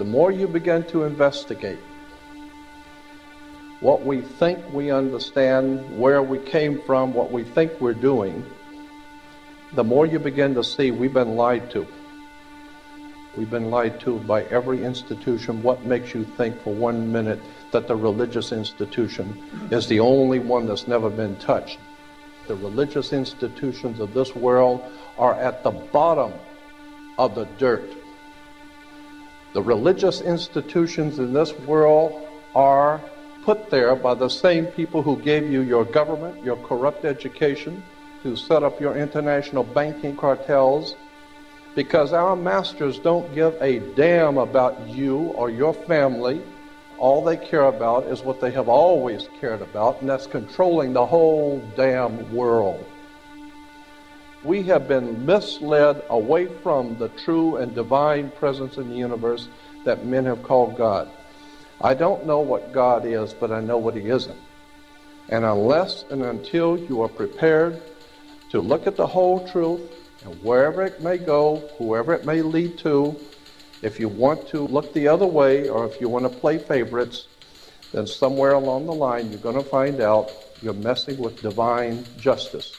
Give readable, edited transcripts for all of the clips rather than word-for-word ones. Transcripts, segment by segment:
The more you begin to investigate what we think we understand, where we came from, what we think we're doing, the more you begin to see we've been lied to. We've been lied to by every institution. What makes you think for 1 minute that the religious institution is the only one that's never been touched? The religious institutions of this world are at the bottom of the dirt. The religious institutions in this world are put there by the same people who gave you your government, your corrupt education, who set up your international banking cartels, because our masters don't give a damn about you or your family. All they care about is what they have always cared about, and that's controlling the whole damn world. We have been misled away from the true and divine presence in the universe that men have called God. I don't know what God is, but I know what He isn't. And unless and until you are prepared to look at the whole truth, and wherever it may go, whoever it may lead to, if you want to look the other way, or if you want to play favorites, then somewhere along the line you're going to find out you're messing with divine justice.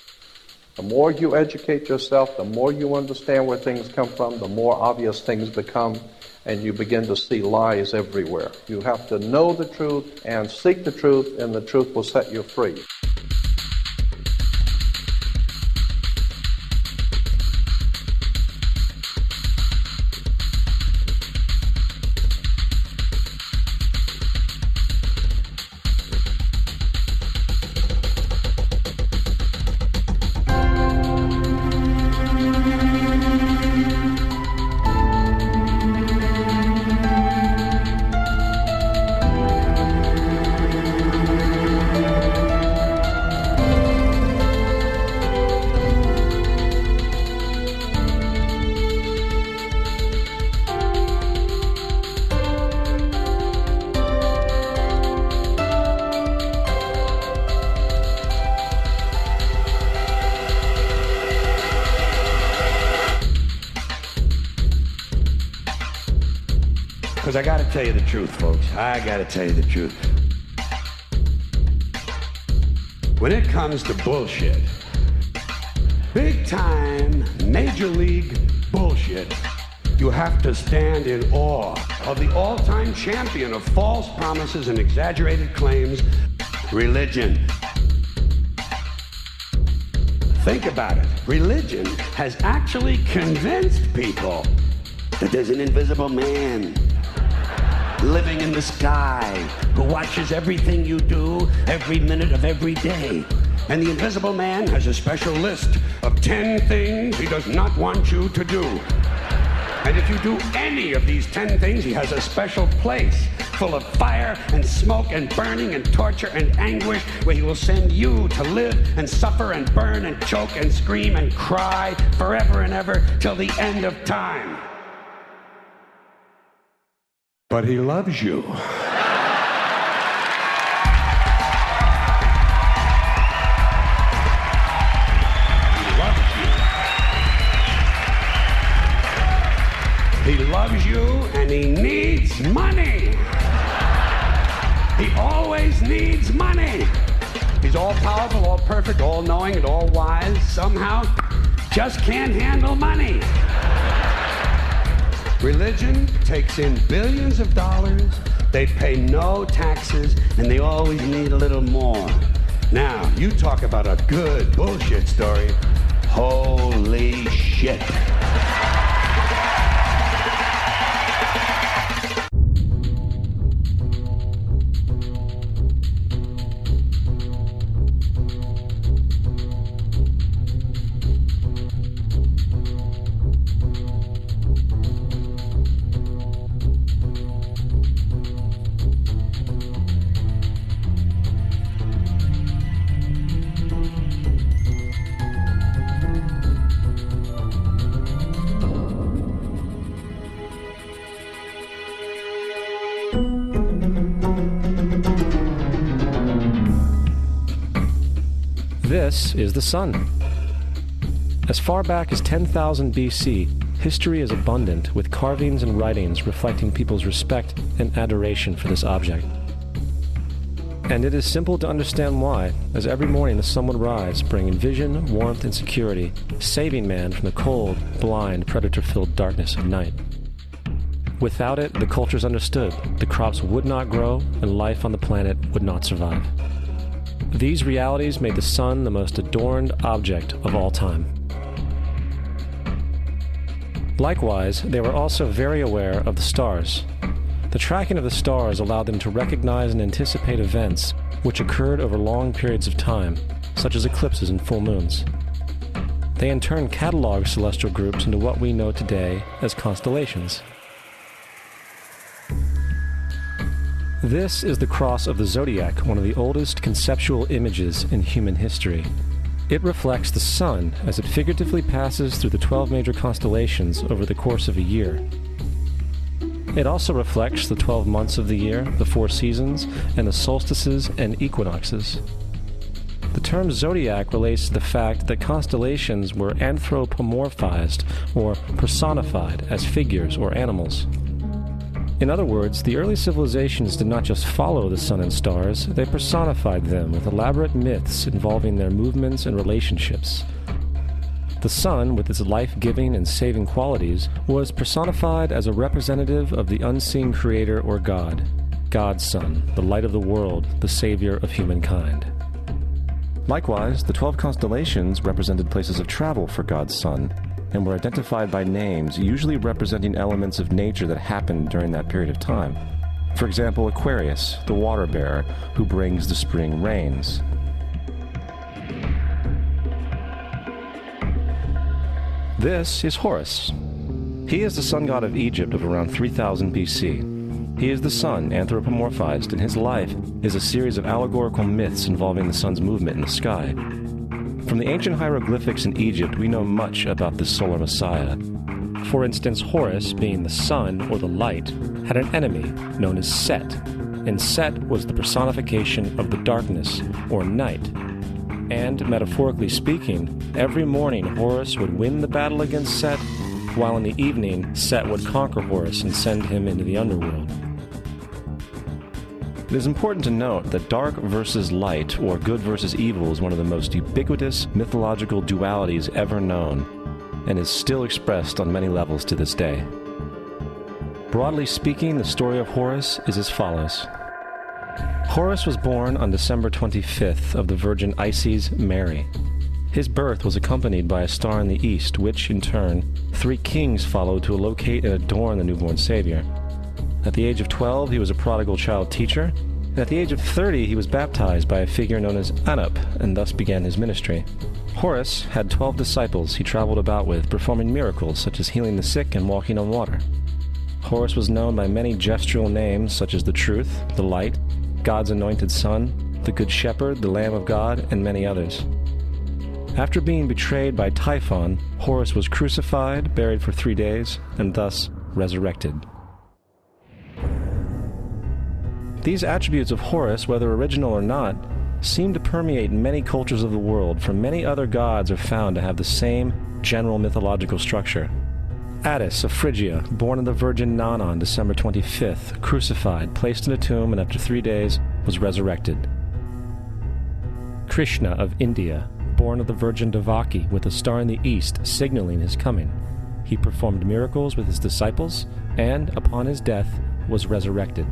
The more you educate yourself, the more you understand where things come from, the more obvious things become, and you begin to see lies everywhere. You have to know the truth and seek the truth, and the truth will set you free. Because I got to tell you the truth, folks. I got to tell you the truth. When it comes to bullshit, big time, major league bullshit, you have to stand in awe of the all-time champion of false promises and exaggerated claims, religion. Think about it. Religion has actually convinced people that there's an invisible man living in the sky who watches everything you do every minute of every day. And the invisible man has a special list of 10 things he does not want you to do. And if you do any of these 10 things, he has a special place full of fire and smoke and burning and torture and anguish where he will send you to live and suffer and burn and choke and scream and cry forever and ever till the end of time. But he loves you. He loves you. He loves you and he needs money. He always needs money. He's all powerful, all perfect, all knowing, and all wise. Somehow just can't handle money. Religion takes in billions of dollars, they pay no taxes, and they always need a little more. Now, you talk about a good bullshit story. Holy shit. This is the sun. As far back as 10,000 BC, history is abundant with carvings and writings reflecting people's respect and adoration for this object. And it is simple to understand why, as every morning the sun would rise, bringing vision, warmth, and security, saving man from the cold, blind, predator-filled darkness of night. Without it, the cultures understood, the crops would not grow, and life on the planet would not survive. These realities made the sun the most adorned object of all time. Likewise, they were also very aware of the stars. The tracking of the stars allowed them to recognize and anticipate events which occurred over long periods of time, such as eclipses and full moons. They in turn cataloged celestial groups into what we know today as constellations. This is the cross of the zodiac, one of the oldest conceptual images in human history. It reflects the sun as it figuratively passes through the 12 major constellations over the course of a year. It also reflects the 12 months of the year, the 4 seasons, and the solstices and equinoxes. The term zodiac relates to the fact that constellations were anthropomorphized or personified as figures or animals. In other words, the early civilizations did not just follow the sun and stars, they personified them with elaborate myths involving their movements and relationships. The sun, with its life-giving and saving qualities, was personified as a representative of the unseen creator or God, God's Son, the light of the world, the savior of humankind. Likewise, the 12 constellations represented places of travel for God's Son, and were identified by names, usually representing elements of nature that happened during that period of time. For example, Aquarius, the water bearer, who brings the spring rains. This is Horus. He is the sun god of Egypt of around 3000 BC. He is the sun anthropomorphized, and his life is a series of allegorical myths involving the sun's movement in the sky. From the ancient hieroglyphics in Egypt, we know much about this solar messiah. For instance, Horus, being the sun or the light, had an enemy known as Set, and Set was the personification of the darkness or night. And, metaphorically speaking, every morning Horus would win the battle against Set, while in the evening Set would conquer Horus and send him into the underworld. It is important to note that dark versus light, or good versus evil, is one of the most ubiquitous mythological dualities ever known, and is still expressed on many levels to this day. Broadly speaking, the story of Horus is as follows. Horus was born on December 25th of the Virgin Isis Mary. His birth was accompanied by a star in the east, which, in turn, 3 kings followed to locate and adorn the newborn Savior. At the age of 12, he was a prodigal child teacher, and at the age of 30, he was baptized by a figure known as Anup, and thus began his ministry. Horus had 12 disciples he traveled about with, performing miracles such as healing the sick and walking on water. Horus was known by many gestural names such as the Truth, the Light, God's Anointed Son, the Good Shepherd, the Lamb of God, and many others. After being betrayed by Typhon, Horus was crucified, buried for 3 days, and thus resurrected. These attributes of Horus, whether original or not, seem to permeate many cultures of the world, for many other gods are found to have the same general mythological structure. Attis of Phrygia, born of the Virgin Nana on December 25th, crucified, placed in a tomb, and after 3 days was resurrected. Krishna of India, born of the Virgin Devaki, with a star in the east signaling his coming. He performed miracles with his disciples, and, upon his death, was resurrected.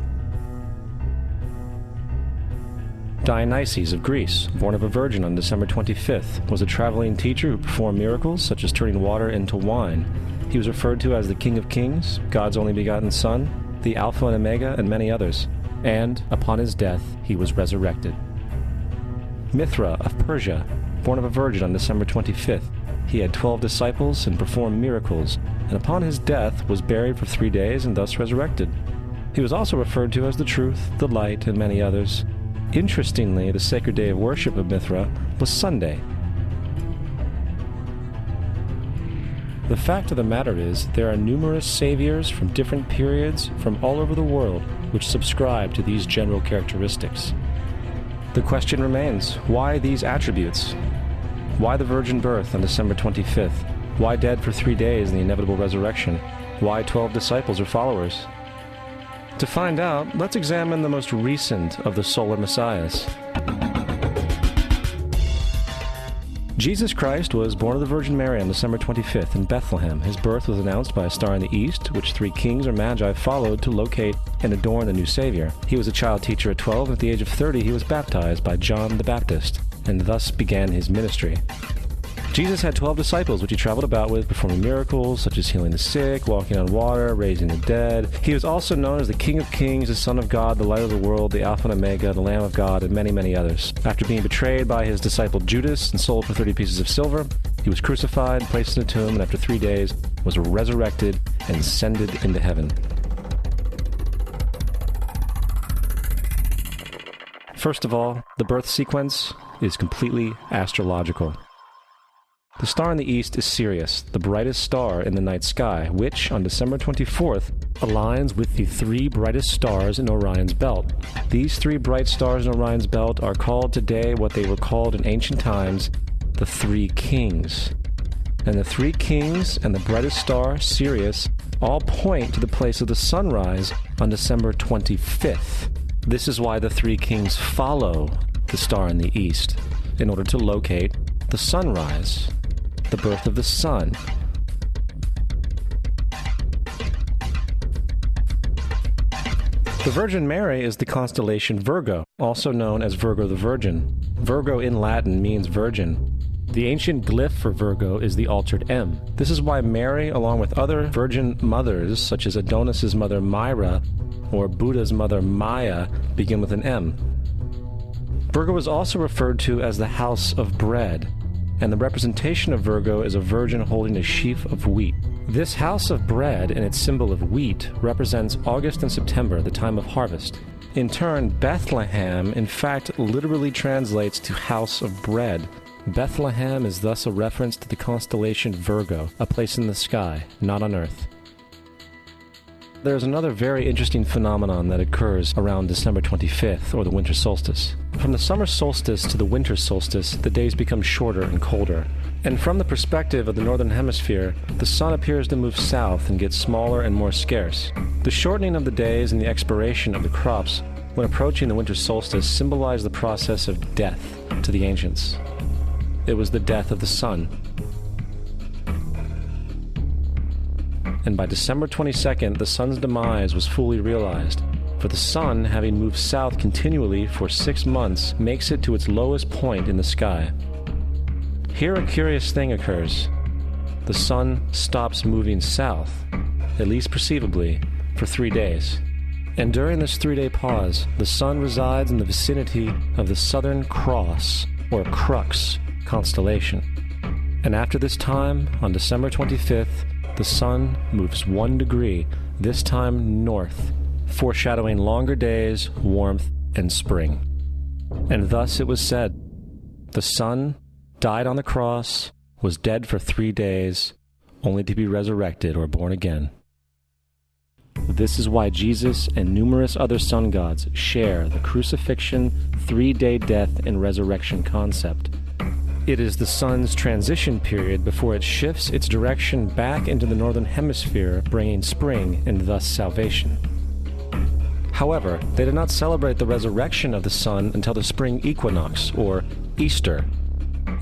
Dionysus of Greece, born of a virgin on December 25th, was a traveling teacher who performed miracles such as turning water into wine. He was referred to as the King of Kings, God's only begotten Son, the Alpha and Omega, and many others. And, upon his death, he was resurrected. Mithra of Persia, born of a virgin on December 25th, he had 12 disciples and performed miracles, and upon his death was buried for 3 days and thus resurrected. He was also referred to as the Truth, the Light, and many others. Interestingly, the sacred day of worship of Mithra was Sunday. The fact of the matter is, there are numerous saviors from different periods from all over the world which subscribe to these general characteristics. The question remains, why these attributes? Why the virgin birth on December 25th? Why dead for 3 days in the inevitable resurrection? Why 12 disciples or followers? To find out, let's examine the most recent of the solar messiahs. Jesus Christ was born of the Virgin Mary on December 25th in Bethlehem. His birth was announced by a star in the east, which 3 kings or magi followed to locate and adorn the new Savior. He was a child teacher at 12, and at the age of 30 he was baptized by John the Baptist, and thus began his ministry. Jesus had 12 disciples, which he traveled about with, performing miracles such as healing the sick, walking on water, raising the dead. He was also known as the King of Kings, the Son of God, the Light of the World, the Alpha and Omega, the Lamb of God, and many, many others. After being betrayed by his disciple Judas and sold for 30 pieces of silver, he was crucified, placed in a tomb, and after 3 days was resurrected and ascended into heaven. First of all, the birth sequence is completely astrological. The star in the east is Sirius, the brightest star in the night sky, which, on December 24th, aligns with the 3 brightest stars in Orion's belt. These 3 bright stars in Orion's belt are called today what they were called in ancient times, the 3 kings. And the 3 kings and the brightest star, Sirius, all point to the place of the sunrise on December 25th. This is why the 3 kings follow the star in the east, in order to locate the sunrise, the birth of the sun. The Virgin Mary is the constellation Virgo, also known as Virgo the Virgin. Virgo in Latin means virgin. The ancient glyph for Virgo is the altered M. This is why Mary, along with other virgin mothers, such as Adonis's mother Myra or Buddha's mother Maya, begin with an M. Virgo is also referred to as the house of bread, and the representation of Virgo is a virgin holding a sheaf of wheat. This house of bread and its symbol of wheat represents August and September, the time of harvest. In turn, Bethlehem, in fact, literally translates to house of bread. Bethlehem is thus a reference to the constellation Virgo, a place in the sky, not on Earth. There's another very interesting phenomenon that occurs around December 25th, or the winter solstice. From the summer solstice to the winter solstice, the days become shorter and colder. And from the perspective of the northern hemisphere, the sun appears to move south and get smaller and more scarce. The shortening of the days and the expiration of the crops when approaching the winter solstice symbolize the process of death to the ancients. It was the death of the sun. And by December 22nd, the sun's demise was fully realized, for the sun, having moved south continually for 6 months, makes it to its lowest point in the sky. Here a curious thing occurs. The sun stops moving south, at least perceivably, for 3 days. And during this 3-day pause, the sun resides in the vicinity of the Southern Cross, or Crux, constellation. And after this time, on December 25th, the sun moves 1 degree, this time north, foreshadowing longer days, warmth, and spring. And thus it was said, the sun died on the cross, was dead for 3 days, only to be resurrected or born again. This is why Jesus and numerous other sun gods share the crucifixion, 3-day death, and resurrection concept. It is the sun's transition period before it shifts its direction back into the northern hemisphere, bringing spring and thus salvation. However, they did not celebrate the resurrection of the sun until the spring equinox, or Easter.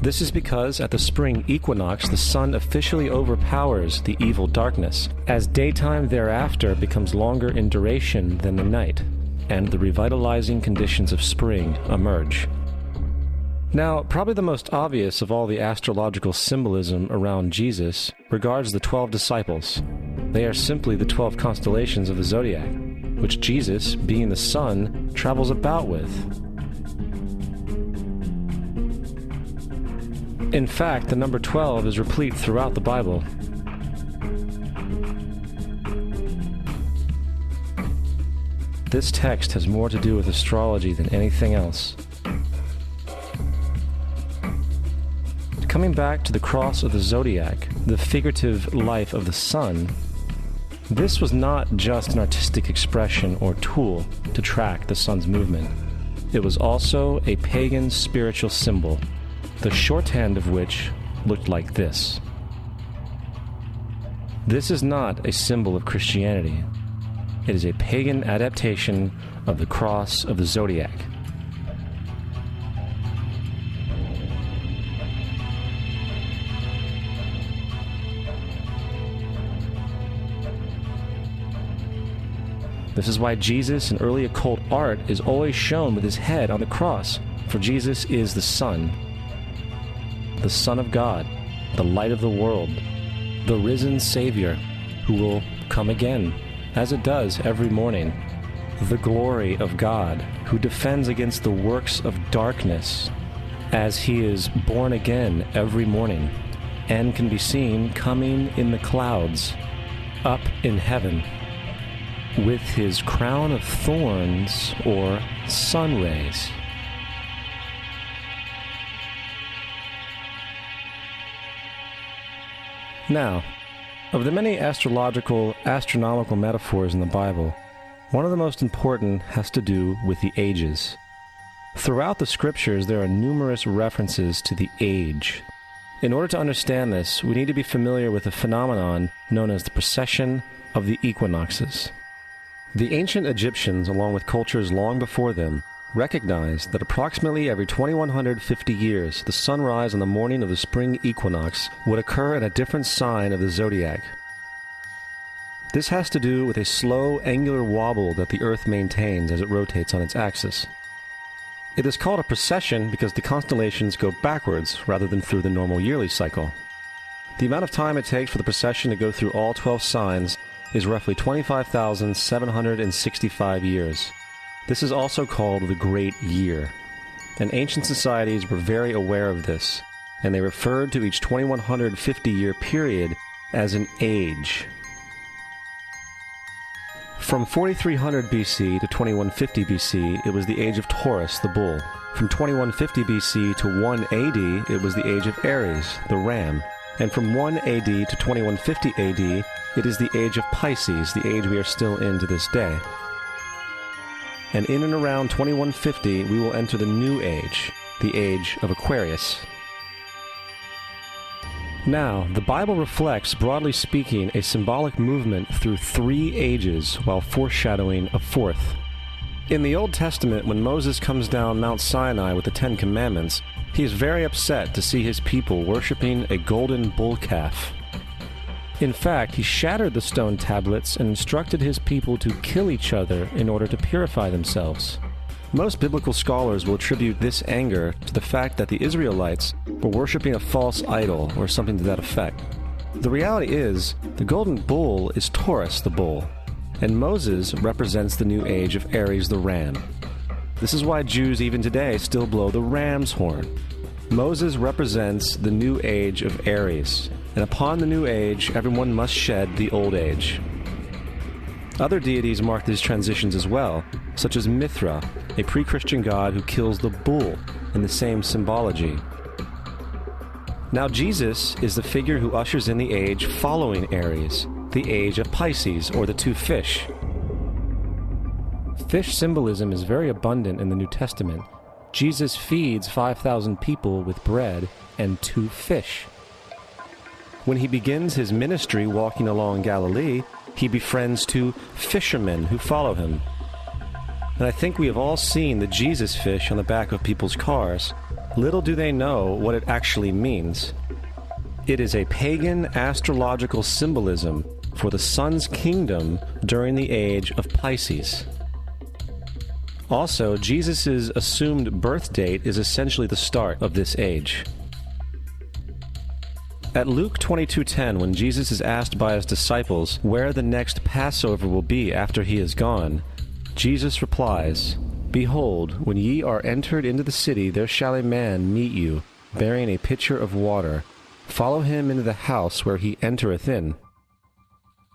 This is because at the spring equinox, the sun officially overpowers the evil darkness, as daytime thereafter becomes longer in duration than the night, and the revitalizing conditions of spring emerge. Now, probably the most obvious of all the astrological symbolism around Jesus regards the 12 disciples. They are simply the 12 constellations of the zodiac, which Jesus, being the sun, travels about with. In fact, the number 12 is replete throughout the Bible. This text has more to do with astrology than anything else. Coming back to the cross of the zodiac, the figurative life of the sun, this was not just an artistic expression or tool to track the sun's movement. It was also a pagan spiritual symbol, the shorthand of which looked like this. This is not a symbol of Christianity. It is a pagan adaptation of the cross of the zodiac. This is why Jesus in early occult art is always shown with his head on the cross, for Jesus is the Son of God, the light of the world, the risen Savior who will come again, as it does every morning, the glory of God who defends against the works of darkness, as he is born again every morning and can be seen coming in the clouds, up in heaven, with his crown of thorns or sun rays. Now, of the many astrological, astronomical metaphors in the Bible, one of the most important has to do with the ages. Throughout the scriptures, there are numerous references to the age. In order to understand this, we need to be familiar with a phenomenon known as the precession of the equinoxes. The ancient Egyptians, along with cultures long before them, recognized that approximately every 2150 years, the sunrise on the morning of the spring equinox would occur in a different sign of the zodiac. This has to do with a slow, angular wobble that the Earth maintains as it rotates on its axis. It is called a precession because the constellations go backwards rather than through the normal yearly cycle. The amount of time it takes for the precession to go through all 12 signs is roughly 25,765 years. This is also called the Great Year, and ancient societies were very aware of this, and they referred to each 2150-year period as an age. From 4300 BC to 2150 BC, it was the age of Taurus, the bull. From 2150 BC to 1 AD, it was the age of Aries, the ram. And from 1 AD to 2150 AD, it is the age of Pisces, the age we are still in to this day. And in and around 2150, we will enter the new age, the age of Aquarius. Now, the Bible reflects, broadly speaking, a symbolic movement through 3 ages while foreshadowing a fourth. In the Old Testament, when Moses comes down Mount Sinai with the 10 Commandments, he is very upset to see his people worshiping a golden bull calf. In fact, he shattered the stone tablets and instructed his people to kill each other in order to purify themselves. Most biblical scholars will attribute this anger to the fact that the Israelites were worshiping a false idol or something to that effect. The reality is, the golden bull is Taurus the bull, and Moses represents the new age of Aries the ram. This is why Jews even today still blow the ram's horn. Moses represents the new age of Aries, and upon the new age, everyone must shed the old age. Other deities mark these transitions as well, such as Mithra, a pre-Christian god who kills the bull in the same symbology. Now Jesus is the figure who ushers in the age following Aries, the age of Pisces, or the 2 fish. Fish symbolism is very abundant in the New Testament. Jesus feeds 5,000 people with bread and 2 fish. When he begins his ministry walking along Galilee, he befriends 2 fishermen who follow him. And I think we have all seen the Jesus fish on the back of people's cars. Little do they know what it actually means. It is a pagan astrological symbolism for the sun's kingdom during the age of Pisces. Also, Jesus' assumed birth date is essentially the start of this age. At Luke 22:10, when Jesus is asked by his disciples where the next Passover will be after he is gone, Jesus replies, "Behold, when ye are entered into the city, there shall a man meet you, bearing a pitcher of water. Follow him into the house where he entereth in."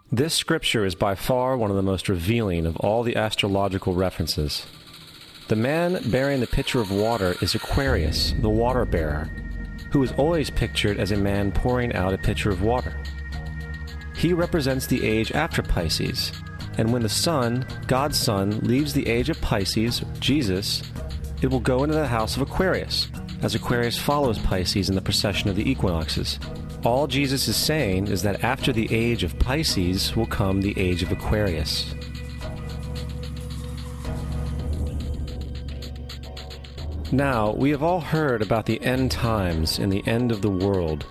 This scripture is by far one of the most revealing of all the astrological references. The man bearing the pitcher of water is Aquarius, the water bearer, who is always pictured as a man pouring out a pitcher of water. He represents the age after Pisces, and when the sun, God's Son, leaves the age of Pisces, Jesus, it will go into the house of Aquarius, as Aquarius follows Pisces in the precession of the equinoxes. All Jesus is saying is that after the age of Pisces will come the age of Aquarius. Now, we have all heard about the end times and the end of the world.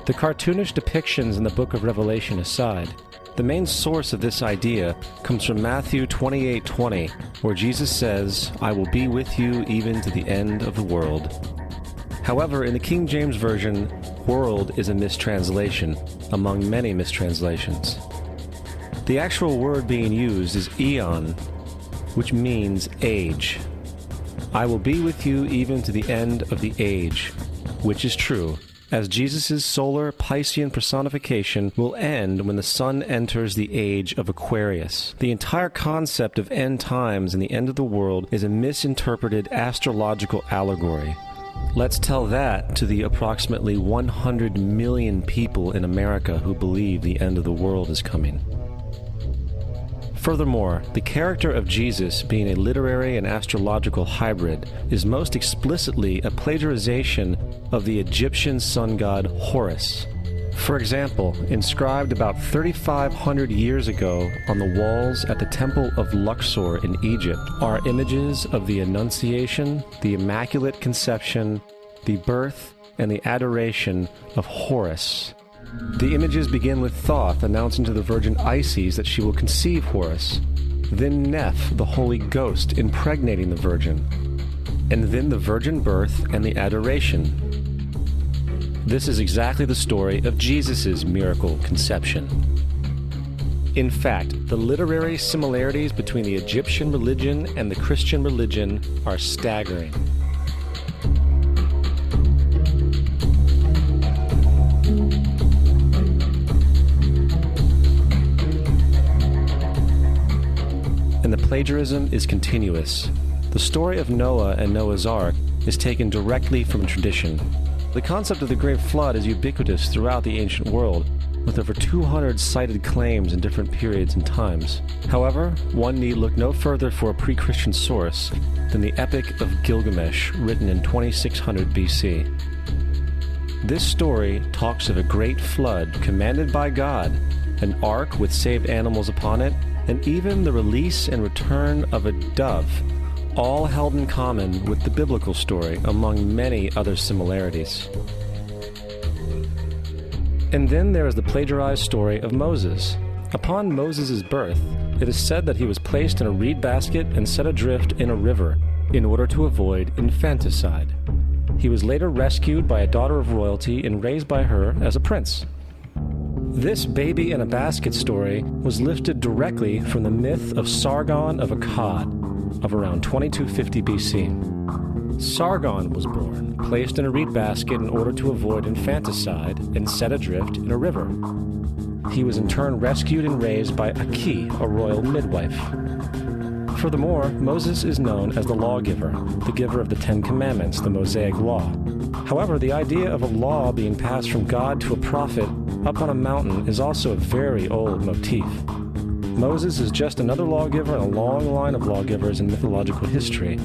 The cartoonish depictions in the book of Revelation aside, the main source of this idea comes from Matthew 28:20, where Jesus says, "I will be with you even to the end of the world." However, in the King James Version, world is a mistranslation, among many mistranslations. The actual word being used is eon, which means age. I will be with you even to the end of the age, which is true, as Jesus' solar Piscean personification will end when the sun enters the age of Aquarius. The entire concept of end times and the end of the world is a misinterpreted astrological allegory. Let's tell that to the approximately 100 million people in America who believe the end of the world is coming. Furthermore, the character of Jesus being a literary and astrological hybrid is most explicitly a plagiarization of the Egyptian sun god Horus. For example, inscribed about 3,500 years ago on the walls at the Temple of Luxor in Egypt are images of the Annunciation, the Immaculate Conception, the birth, and the adoration of Horus. The images begin with Thoth announcing to the Virgin Isis that she will conceive Horus, then Neph, the Holy Ghost, impregnating the Virgin, and then the virgin birth and the adoration. This is exactly the story of Jesus' miracle conception. In fact, the literary similarities between the Egyptian religion and the Christian religion are staggering. And the plagiarism is continuous. The story of Noah and Noah's Ark is taken directly from tradition. The concept of the Great Flood is ubiquitous throughout the ancient world, with over 200 cited claims in different periods and times. However, one need look no further for a pre-Christian source than the Epic of Gilgamesh, written in 2600 BC. This story talks of a great flood commanded by God, an ark with saved animals upon it, and even the release and return of a dove, all held in common with the biblical story among many other similarities. And then there is the plagiarized story of Moses. Upon Moses' birth, it is said that he was placed in a reed basket and set adrift in a river in order to avoid infanticide. He was later rescued by a daughter of royalty and raised by her as a prince. This baby in a basket story was lifted directly from the myth of Sargon of Akkad of around 2250 BC. Sargon was born, placed in a reed basket in order to avoid infanticide, and set adrift in a river. He was in turn rescued and raised by Aki, a royal midwife. Furthermore, Moses is known as the lawgiver, the giver of the Ten Commandments, the Mosaic Law. However, the idea of a law being passed from God to a prophet up on a mountain is also a very old motif. Moses is just another lawgiver in a long line of lawgivers in mythological history.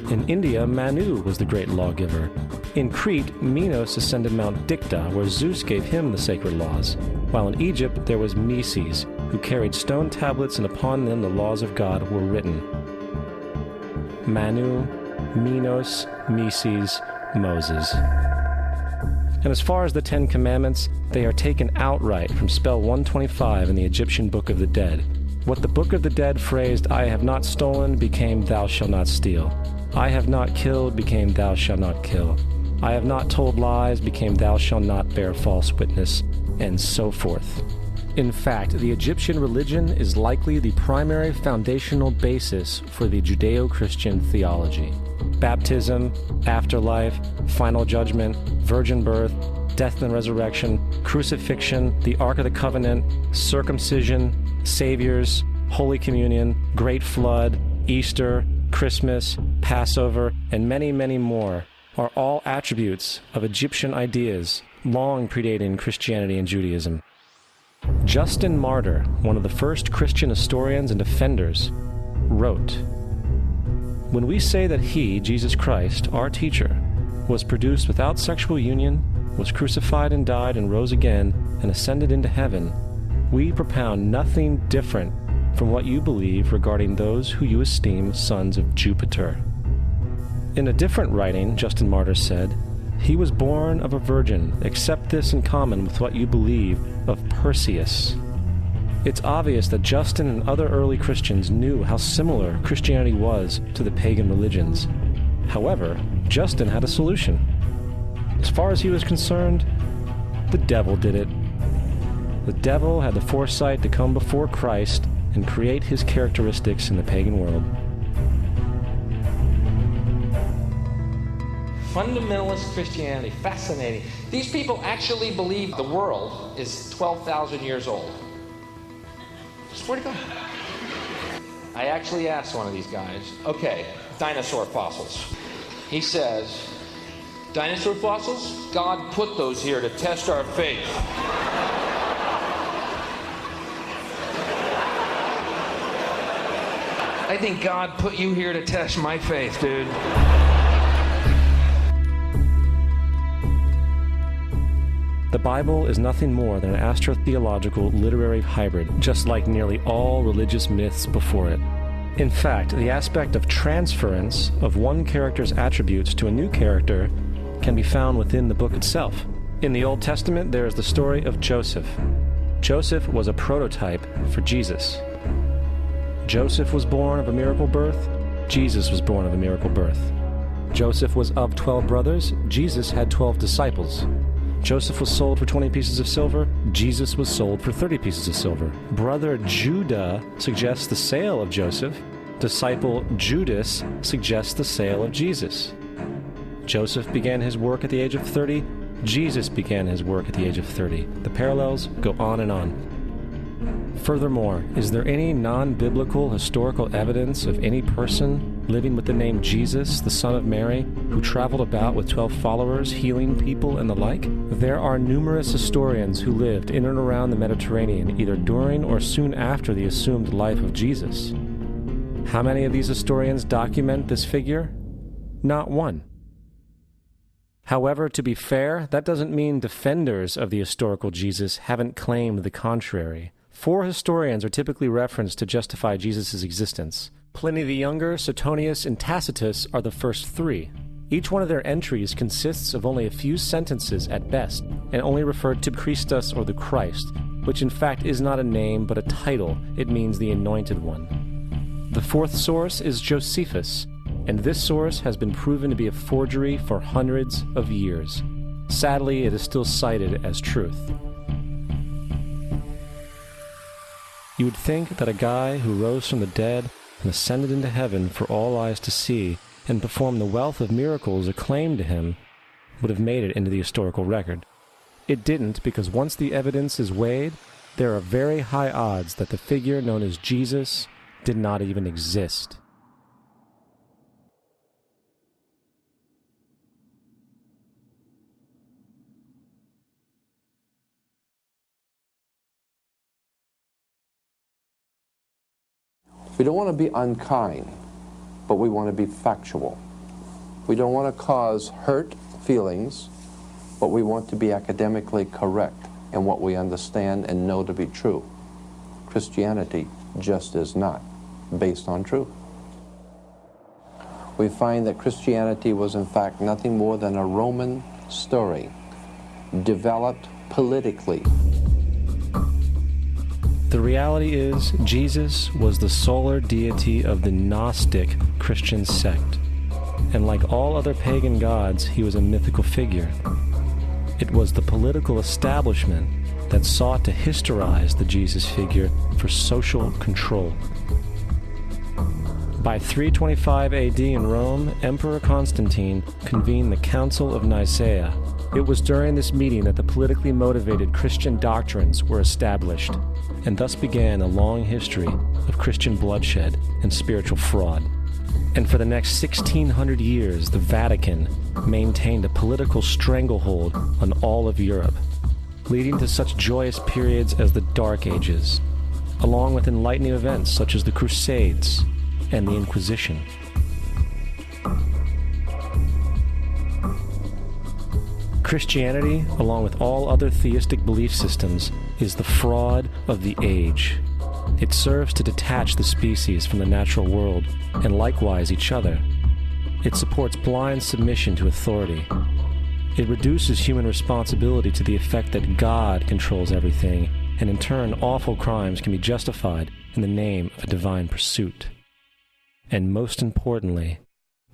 In India, Manu was the great lawgiver. In Crete, Minos ascended Mount Dicta, where Zeus gave him the sacred laws, while in Egypt there was Meses, who carried stone tablets and upon them the laws of God were written. Manu, Minos, Meses, Moses. And as far as the Ten Commandments, they are taken outright from spell 125 in the Egyptian Book of the Dead. What the Book of the Dead phrased, "I have not stolen," became "Thou shalt not steal." "I have not killed," became "Thou shalt not kill." "I have not told lies," became "Thou shalt not bear false witness," and so forth. In fact, the Egyptian religion is likely the primary foundational basis for the Judeo-Christian theology. Baptism, afterlife, final judgment, virgin birth, death and resurrection, crucifixion, the Ark of the Covenant, circumcision, saviors, Holy Communion, Great Flood, Easter, Christmas, Passover, and many, many more are all attributes of Egyptian ideas long predating Christianity and Judaism. Justin Martyr, one of the first Christian historians and defenders, wrote, "When we say that he, Jesus Christ, our teacher, was produced without sexual union, was crucified and died and rose again and ascended into heaven, we propound nothing different from what you believe regarding those who you esteem sons of Jupiter. In a different writing, Justin Martyr said, "He was born of a virgin, except this in common with what you believe of Perseus." It's obvious that Justin and other early Christians knew how similar Christianity was to the pagan religions. However, Justin had a solution. As far as he was concerned, the devil did it. The devil had the foresight to come before Christ and create his characteristics in the pagan world. Fundamentalist Christianity, fascinating. These people actually believe the world is 12,000 years old. Swear to God. I actually asked one of these guys, okay, dinosaur fossils. He says, dinosaur fossils? God put those here to test our faith. I think God put you here to test my faith, dude. The Bible is nothing more than an astrotheological literary hybrid, just like nearly all religious myths before it. In fact, the aspect of transference of one character's attributes to a new character can be found within the book itself. In the Old Testament, there is the story of Joseph. Joseph was a prototype for Jesus. Joseph was born of a miracle birth. Jesus was born of a miracle birth. Joseph was of 12 brothers. Jesus had 12 disciples. Joseph was sold for 20 pieces of silver. Jesus was sold for 30 pieces of silver. Brother Judah suggests the sale of Joseph. Disciple Judas suggests the sale of Jesus. Joseph began his work at the age of 30. Jesus began his work at the age of 30. The parallels go on and on. Furthermore, is there any non-biblical historical evidence of any person living with the name Jesus, the son of Mary, who traveled about with 12 followers, healing people and the like? There are numerous historians who lived in and around the Mediterranean, either during or soon after the assumed life of Jesus. How many of these historians document this figure? Not one. However, to be fair, that doesn't mean defenders of the historical Jesus haven't claimed the contrary. 4 historians are typically referenced to justify Jesus' existence. Pliny the Younger, Suetonius, and Tacitus are the first 3. Each one of their entries consists of only a few sentences at best, and only refer to Christus or the Christ, which in fact is not a name but a title. It means the Anointed One. The 4th source is Josephus, and this source has been proven to be a forgery for hundreds of years. Sadly, it is still cited as truth. You would think that a guy who rose from the dead and ascended into heaven for all eyes to see and performed the wealth of miracles acclaimed to him would have made it into the historical record. It didn't, because once the evidence is weighed, there are very high odds that the figure known as Jesus did not even exist. We don't want to be unkind, but we want to be factual. We don't want to cause hurt feelings, but we want to be academically correct in what we understand and know to be true. Christianity just is not based on truth. We find that Christianity was in fact nothing more than a Roman story, developed politically. The reality is, Jesus was the solar deity of the Gnostic Christian sect, and like all other pagan gods, he was a mythical figure. It was the political establishment that sought to historize the Jesus figure for social control. By 325 AD in Rome, Emperor Constantine convened the Council of Nicaea. It was during this meeting that the politically motivated Christian doctrines were established, and thus began a long history of Christian bloodshed and spiritual fraud. And for the next 1600 years, the Vatican maintained a political stranglehold on all of Europe, leading to such joyous periods as the Dark Ages, along with enlightening events such as the Crusades and the Inquisition. Christianity, along with all other theistic belief systems, is the fraud of the age. It serves to detach the species from the natural world, and likewise each other. It supports blind submission to authority. It reduces human responsibility to the effect that God controls everything, and in turn awful crimes can be justified in the name of a divine pursuit. And most importantly,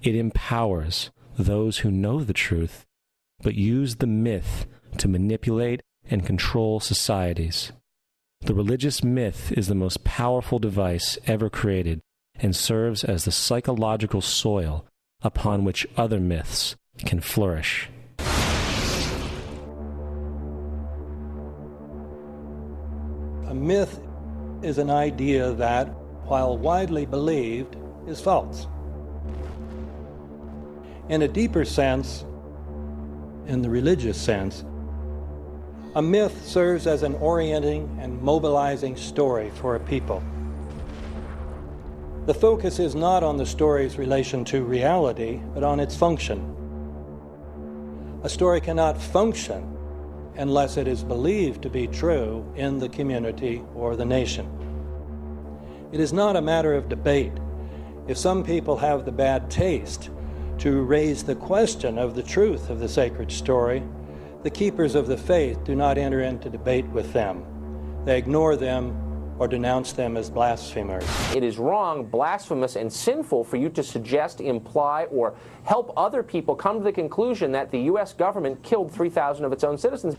it empowers those who know the truth, but use the myth to manipulate and control societies. The religious myth is the most powerful device ever created and serves as the psychological soil upon which other myths can flourish. A myth is an idea that, while widely believed, is false. In a deeper sense, in the religious sense, a myth serves as an orienting and mobilizing story for a people. The focus is not on the story's relation to reality, but on its function. A story cannot function unless it is believed to be true in the community or the nation. It is not a matter of debate. If some people have the bad taste to raise the question of the truth of the sacred story, the keepers of the faith do not enter into debate with them. They ignore them or denounce them as blasphemers. It is wrong, blasphemous, and sinful for you to suggest, imply, or help other people come to the conclusion that the U.S. government killed 3,000 of its own citizens.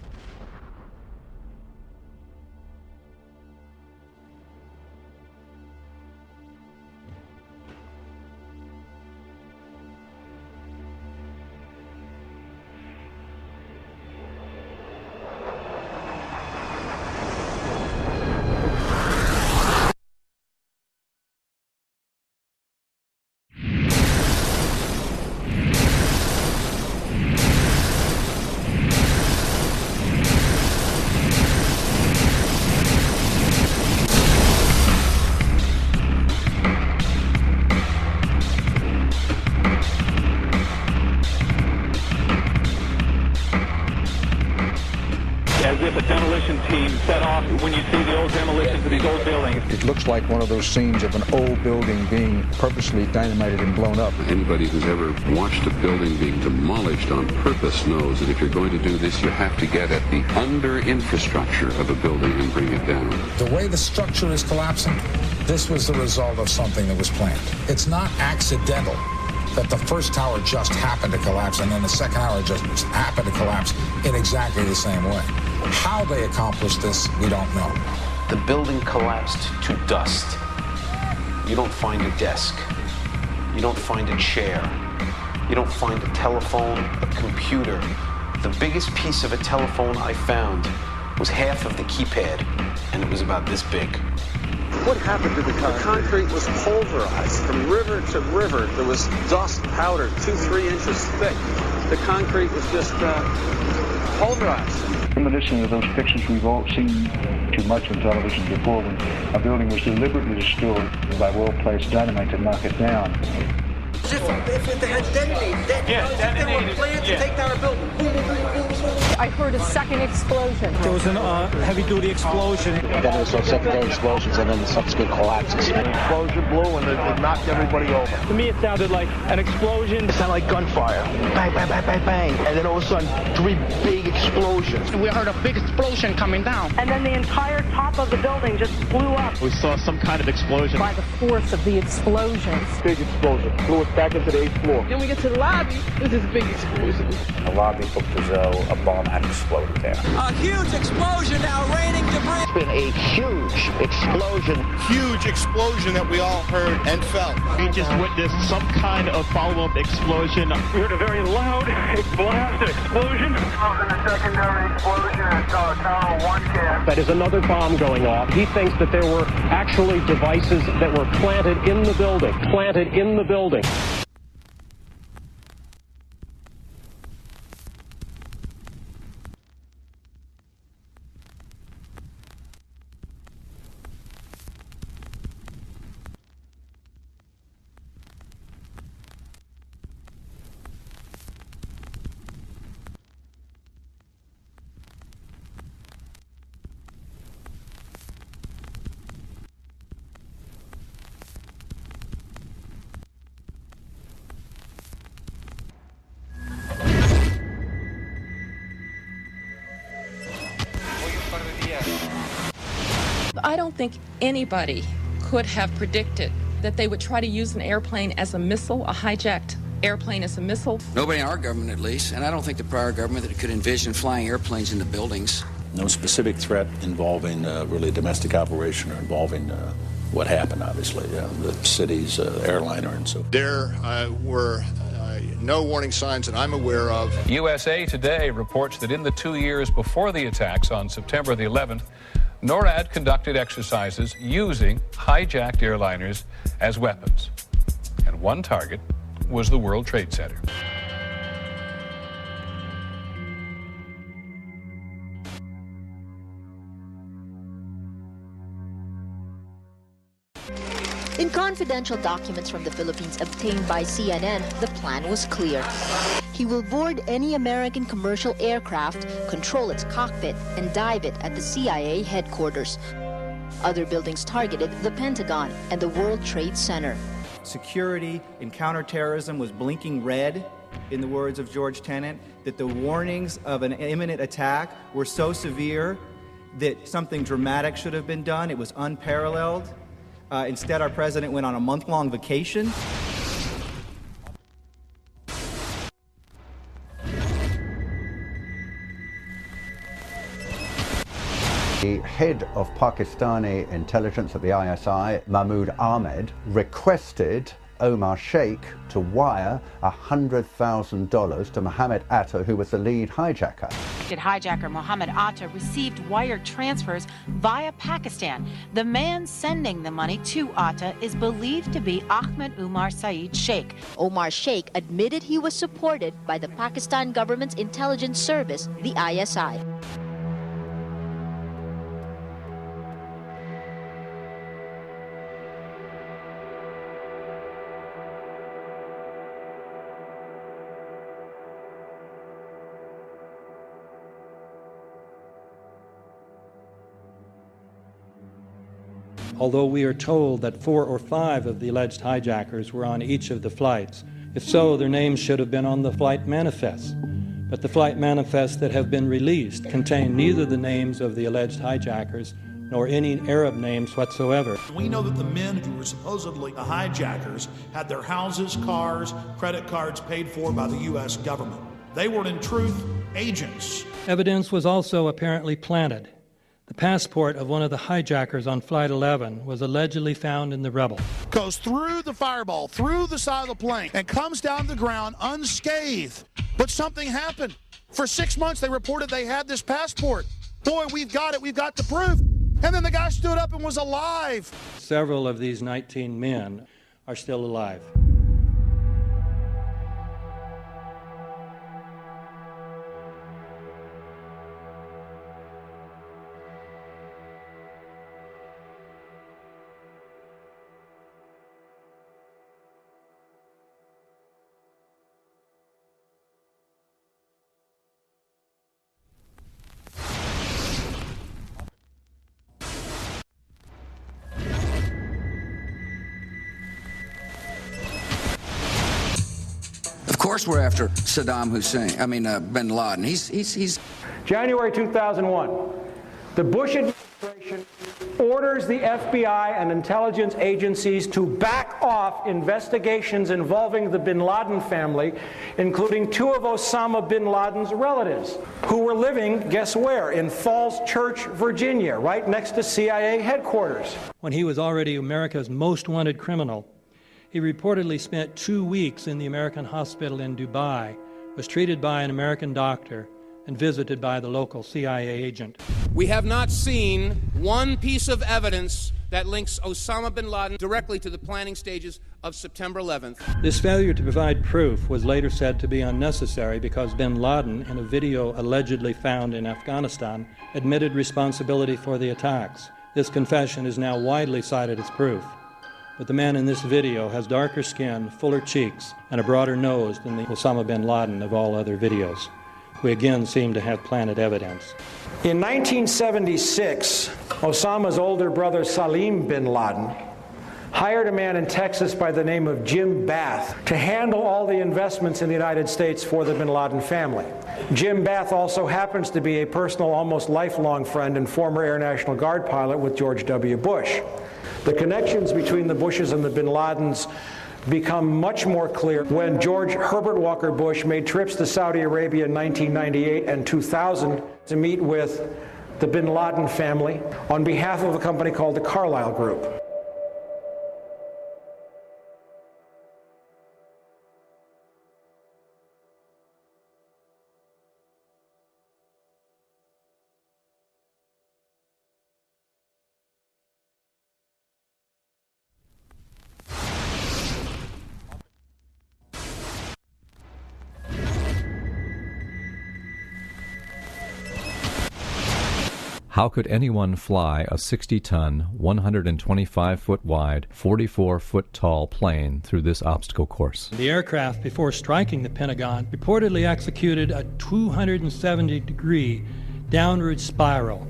As if a demolition team set off when you see the old demolitions of these old buildings. It looks like one of those scenes of an old building being purposely dynamited and blown up. Anybody who's ever watched a building being demolished on purpose knows that if you're going to do this, you have to get at the under-infrastructure of a building and bring it down. The way the structure is collapsing, this was the result of something that was planned. It's not accidental that the first tower just happened to collapse and then the second tower just happened to collapse in exactly the same way. How they accomplished this, we don't know. The building collapsed to dust. You don't find a desk. You don't find a chair. You don't find a telephone, a computer. The biggest piece of a telephone I found was half of the keypad, and it was about this big. What happened to the concrete? The concrete was pulverized from river to river. There was dust powder 2-3 inches thick. The concrete was just pulverized. Reminiscent of those pictures we've all seen too much on television before, when a building was deliberately destroyed by well-placed dynamite to knock it down. As if they had detonated. They were planned to take down a building. Boom, boom, boom, boom, boom. I heard a second explosion. There was a heavy-duty explosion. Then there was some secondary explosions and then subsequent collapses. An explosion blew and it knocked everybody over. To me, it sounded like an explosion. It sounded like gunfire. Bang, bang, bang, bang, bang. And then all of a sudden, 3 big explosions. We heard a big explosion coming down. And then the entire top of the building just blew up. We saw some kind of explosion. By the force of the explosions. Big explosion. Blew us back into the 8th floor. Then we get to the lobby. This is a big explosion. The lobby looked as though a bomb had exploded there. A huge explosion now, raining debris. It's been a huge explosion. Huge explosion that we all heard and felt. We just witnessed some kind of follow-up explosion. We heard a very loud blast explosion. A secondary explosion at Tower 1 camp. That is another bomb going off. He thinks that there were actually devices that were planted in the building. Planted in the building. I don't think anybody could have predicted that they would try to use an airplane as a missile, a hijacked airplane as a missile. Nobody in our government, at least, and I don't think the prior government that could envision flying airplanes into buildings. No specific threat involving really a domestic operation or involving what happened, obviously, the city's airliner and so forth. There were no warning signs that I'm aware of. USA Today reports that in the 2 years before the attacks on September the 11th, NORAD conducted exercises using hijacked airliners as weapons. And one target was the World Trade Center. In confidential documents from the Philippines obtained by CNN, the plan was clear. He will board any American commercial aircraft, control its cockpit, and dive it at the CIA headquarters. Other buildings targeted the Pentagon and the World Trade Center. Security in counterterrorism was blinking red, in the words of George Tenet, that the warnings of an imminent attack were so severe that something dramatic should have been done. It was unparalleled. Instead, our president went on a month-long vacation. The head of Pakistani intelligence at the ISI, Mahmoud Ahmed, requested Omar Sheikh to wire $100,000 to Mohammed Atta, who was the lead hijacker. Hijacker Mohammed Atta received wire transfers via Pakistan. The man sending the money to Atta is believed to be Ahmed Umar Saeed Sheikh. Omar Sheikh admitted he was supported by the Pakistan government's intelligence service, the ISI. Although we are told that 4 or 5 of the alleged hijackers were on each of the flights. If so, their names should have been on the flight manifests. But the flight manifests that have been released contain neither the names of the alleged hijackers nor any Arab names whatsoever. We know that the men who were supposedly the hijackers had their houses, cars, credit cards paid for by the U.S. government. They were, in truth, agents. Evidence was also apparently planted. The passport of one of the hijackers on Flight 11 was allegedly found in the rubble. Goes through the fireball, through the side of the plane, and comes down to the ground unscathed. But something happened. For 6 months, they reported they had this passport. Boy, we've got it. We've got the proof. And then the guy stood up and was alive. Several of these 19 men are still alive. Of course we're after Saddam Hussein, bin Laden. He's January 2001, the Bush administration orders the FBI and intelligence agencies to back off investigations involving the bin Laden family, including 2 of Osama bin Laden's relatives, who were living, guess where, in Falls Church, Virginia, right next to CIA headquarters. When he was already America's most wanted criminal, he reportedly spent 2 weeks in the American hospital in Dubai, was treated by an American doctor, and visited by the local CIA agent. We have not seen one piece of evidence that links Osama bin Laden directly to the planning stages of September 11th. This failure to provide proof was later said to be unnecessary because bin Laden, in a video allegedly found in Afghanistan, admitted responsibility for the attacks. This confession is now widely cited as proof. But the man in this video has darker skin, fuller cheeks, and a broader nose than the Osama bin Laden of all other videos. We again seem to have planted evidence. In 1976, Osama's older brother Salim bin Laden hired a man in Texas by the name of Jim Bath to handle all the investments in the United States for the bin Laden family. Jim Bath also happens to be a personal, almost lifelong friend and former Air National Guard pilot with George W. Bush. The connections between the Bushes and the bin Ladens become much more clear when George Herbert Walker Bush made trips to Saudi Arabia in 1998 and 2000 to meet with the bin Laden family on behalf of a company called the Carlyle Group. How could anyone fly a 60-ton, 125-foot wide, 44-foot tall plane through this obstacle course? The aircraft, before striking the Pentagon, reportedly executed a 270-degree downward spiral,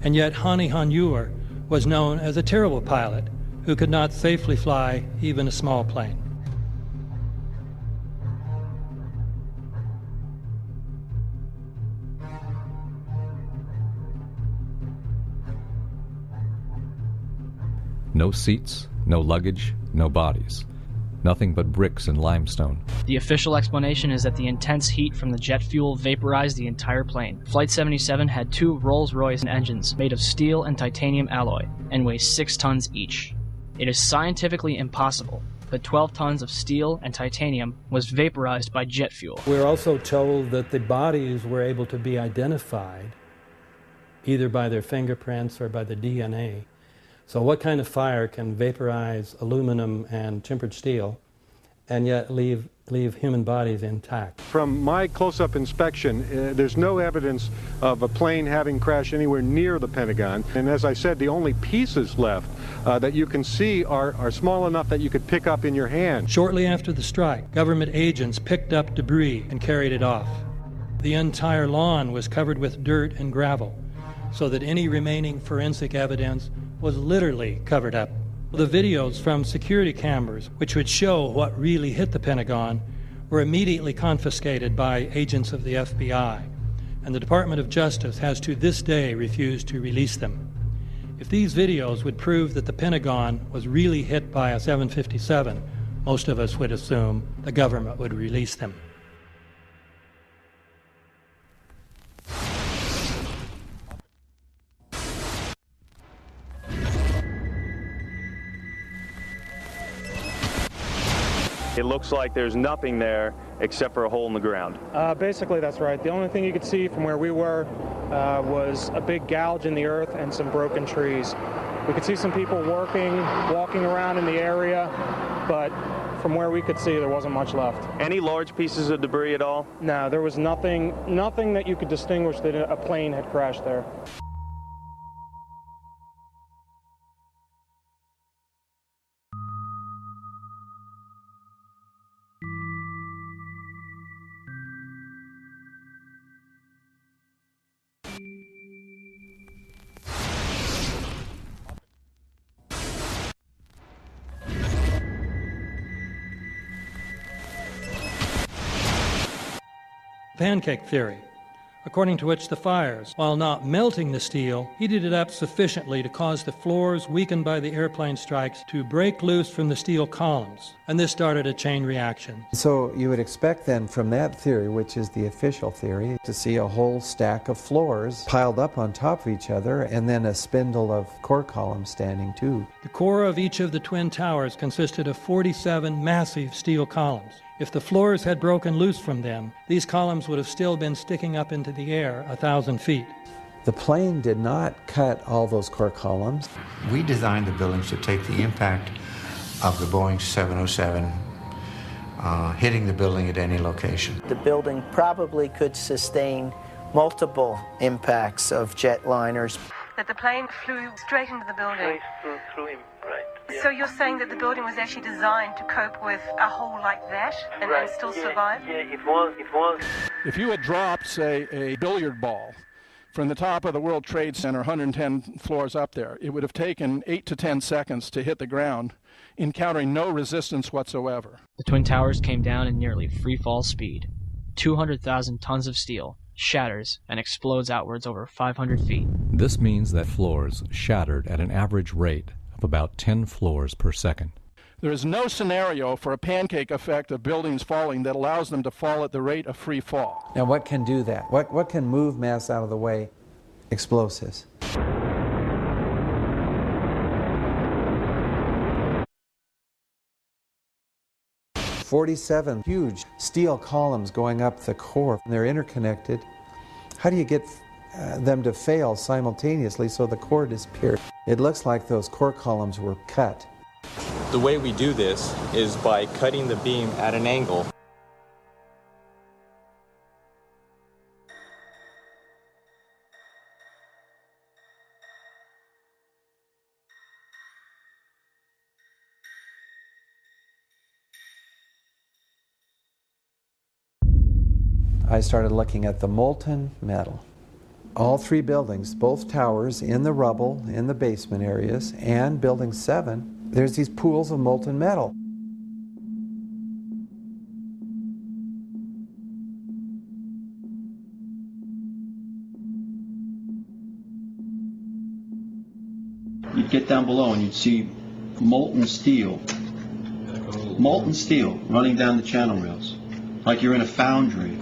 and yet Hani Hanyour was known as a terrible pilot who could not safely fly even a small plane. No seats, no luggage, no bodies. Nothing but bricks and limestone. The official explanation is that the intense heat from the jet fuel vaporized the entire plane. Flight 77 had 2 Rolls-Royce engines made of steel and titanium alloy and weigh 6 tons each. It is scientifically impossible that 12 tons of steel and titanium was vaporized by jet fuel. We're also told that the bodies were able to be identified either by their fingerprints or by the DNA. So what kind of fire can vaporize aluminum and tempered steel and yet leave human bodies intact? From my close-up inspection, there's no evidence of a plane having crashed anywhere near the Pentagon. And as I said, the only pieces left that you can see are small enough that you could pick up in your hand. Shortly after the strike, government agents picked up debris and carried it off. The entire lawn was covered with dirt and gravel, so that any remaining forensic evidence was literally covered up. The videos from security cameras, which would show what really hit the Pentagon, were immediately confiscated by agents of the FBI, and the Department of Justice has to this day refused to release them. If these videos would prove that the Pentagon was really hit by a 757, most of us would assume the government would release them. It looks like there's nothing there except for a hole in the ground. Basically, that's right. The only thing you could see from where we were was a big gouge in the earth and some broken trees. We could see some people walking around in the area, but from where we could see, there wasn't much left. Any large pieces of debris at all? No, there was nothing that you could distinguish that a plane had crashed there. Pancake theory, according to which the fires, while not melting the steel, heated it up sufficiently to cause the floors weakened by the airplane strikes to break loose from the steel columns, and this started a chain reaction. So you would expect then from that theory, which is the official theory, to see a whole stack of floors piled up on top of each other and then a spindle of core columns standing too. The core of each of the twin towers consisted of 47 massive steel columns. If the floors had broken loose from them, these columns would have still been sticking up into the air 1,000 feet. The plane did not cut all those core columns. We designed the buildings to take the impact of the Boeing 707 hitting the building at any location. The building probably could sustain multiple impacts of jetliners. That the plane flew straight into the building. Through him, right. Yeah. So you're saying that the building was actually designed to cope with a hole like that and still survive? Yeah, it was. If you had dropped, say, a billiard ball From the top of the World Trade Center, 110 floors up there, it would have taken 8 to 10 seconds to hit the ground, encountering no resistance whatsoever. The Twin Towers came down in nearly free-fall speed. 200,000 tons of steel shatters and explodes outwards over 500 feet. This means that floors shattered at an average rate of about 10 floors per second. There is no scenario for a pancake effect of buildings falling that allows them to fall at the rate of free fall. Now what can do that? What can move mass out of the way? Explosives. "47 huge steel columns going up the core. They're interconnected. How do you get them to fail simultaneously so the core disappears? It looks like those core columns were cut. The way we do this is by cutting the beam at an angle. I started looking at the molten metal. All three buildings, both towers in the rubble, in the basement areas, and Building 7, there's these pools of molten metal. You'd get down below and you'd see molten steel running down the channel rails, like you're in a foundry.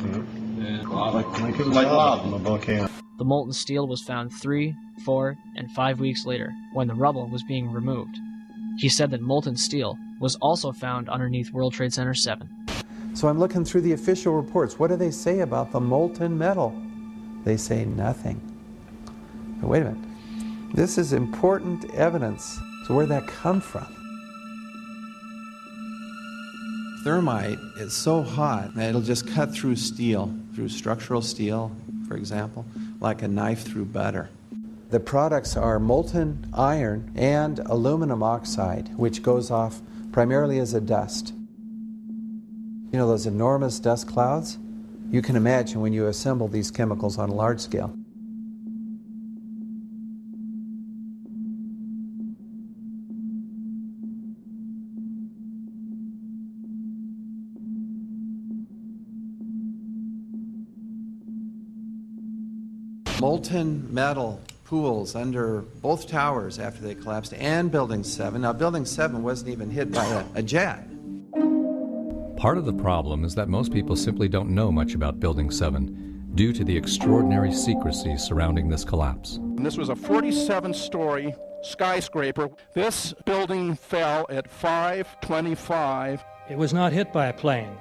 Like lava. The molten steel was found 3, 4, and 5 weeks later, when the rubble was being removed. He said that molten steel was also found underneath World Trade Center 7. So I'm looking through the official reports. What do they say about the molten metal? They say nothing. Now, wait a minute. This is important evidence. So where'd that come from? Thermite is so hot that it'll just cut through steel, through structural steel, for example, like a knife through butter. The products are molten iron and aluminum oxide, which goes off primarily as a dust. You know those enormous dust clouds? You can imagine when you assemble these chemicals on a large scale. Molten metal pools under both towers after they collapsed, and Building 7. Now, Building 7 wasn't even hit by a jet. Part of the problem is that most people simply don't know much about Building 7 due to the extraordinary secrecy surrounding this collapse. And this was a 47-story skyscraper. This building fell at 5:25. It was not hit by a plane.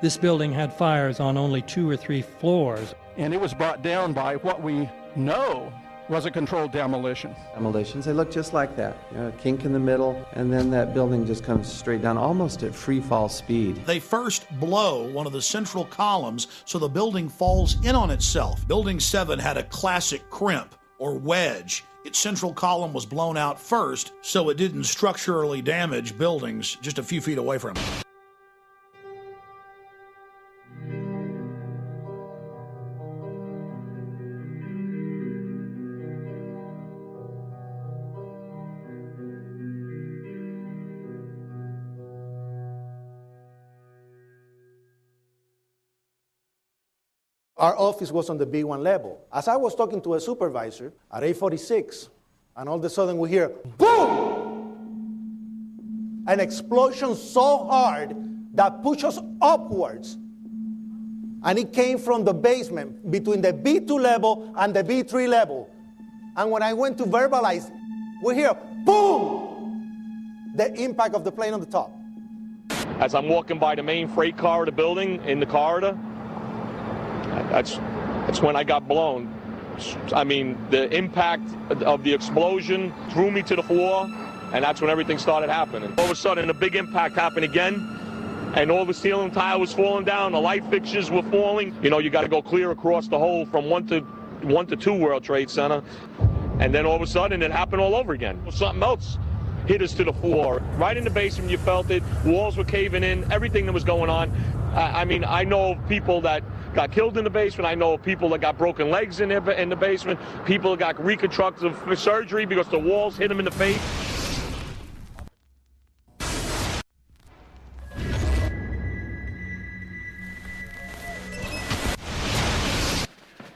This building had fires on only 2 or 3 floors. And it was brought down by what we know was a controlled demolition. Demolitions, they look just like that. You know, a kink in the middle, and then that building just comes straight down, almost at free fall speed. They first blow one of the central columns so the building falls in on itself. Building 7 had a classic crimp or wedge. Its central column was blown out first, so it didn't structurally damage buildings just a few feet away from it. Our office was on the B1 level. As I was talking to a supervisor at 8:46, and all of a sudden we hear, boom! An explosion so hard that pushed us upwards. And it came from the basement between the B2 level and the B3 level. And when I went to verbalize, we hear, boom! The impact of the plane on the top. As I'm walking by the main freight corridor building in the corridor, that's when I got blown. I mean, the impact of the explosion threw me to the floor, and that's when everything started happening. All of a sudden, a big impact happened again, and all the ceiling tile was falling down, the light fixtures were falling. You know, you got to go clear across the whole from 1 to 2 World Trade Center, and then all of a sudden, it happened all over again. Something else hit us to the floor. Right in the basement, you felt it. Walls were caving in, everything that was going on. I mean, I know of people that got killed in the basement. I know of people that got broken legs in the basement. People that got reconstructive surgery because the walls hit them in the face.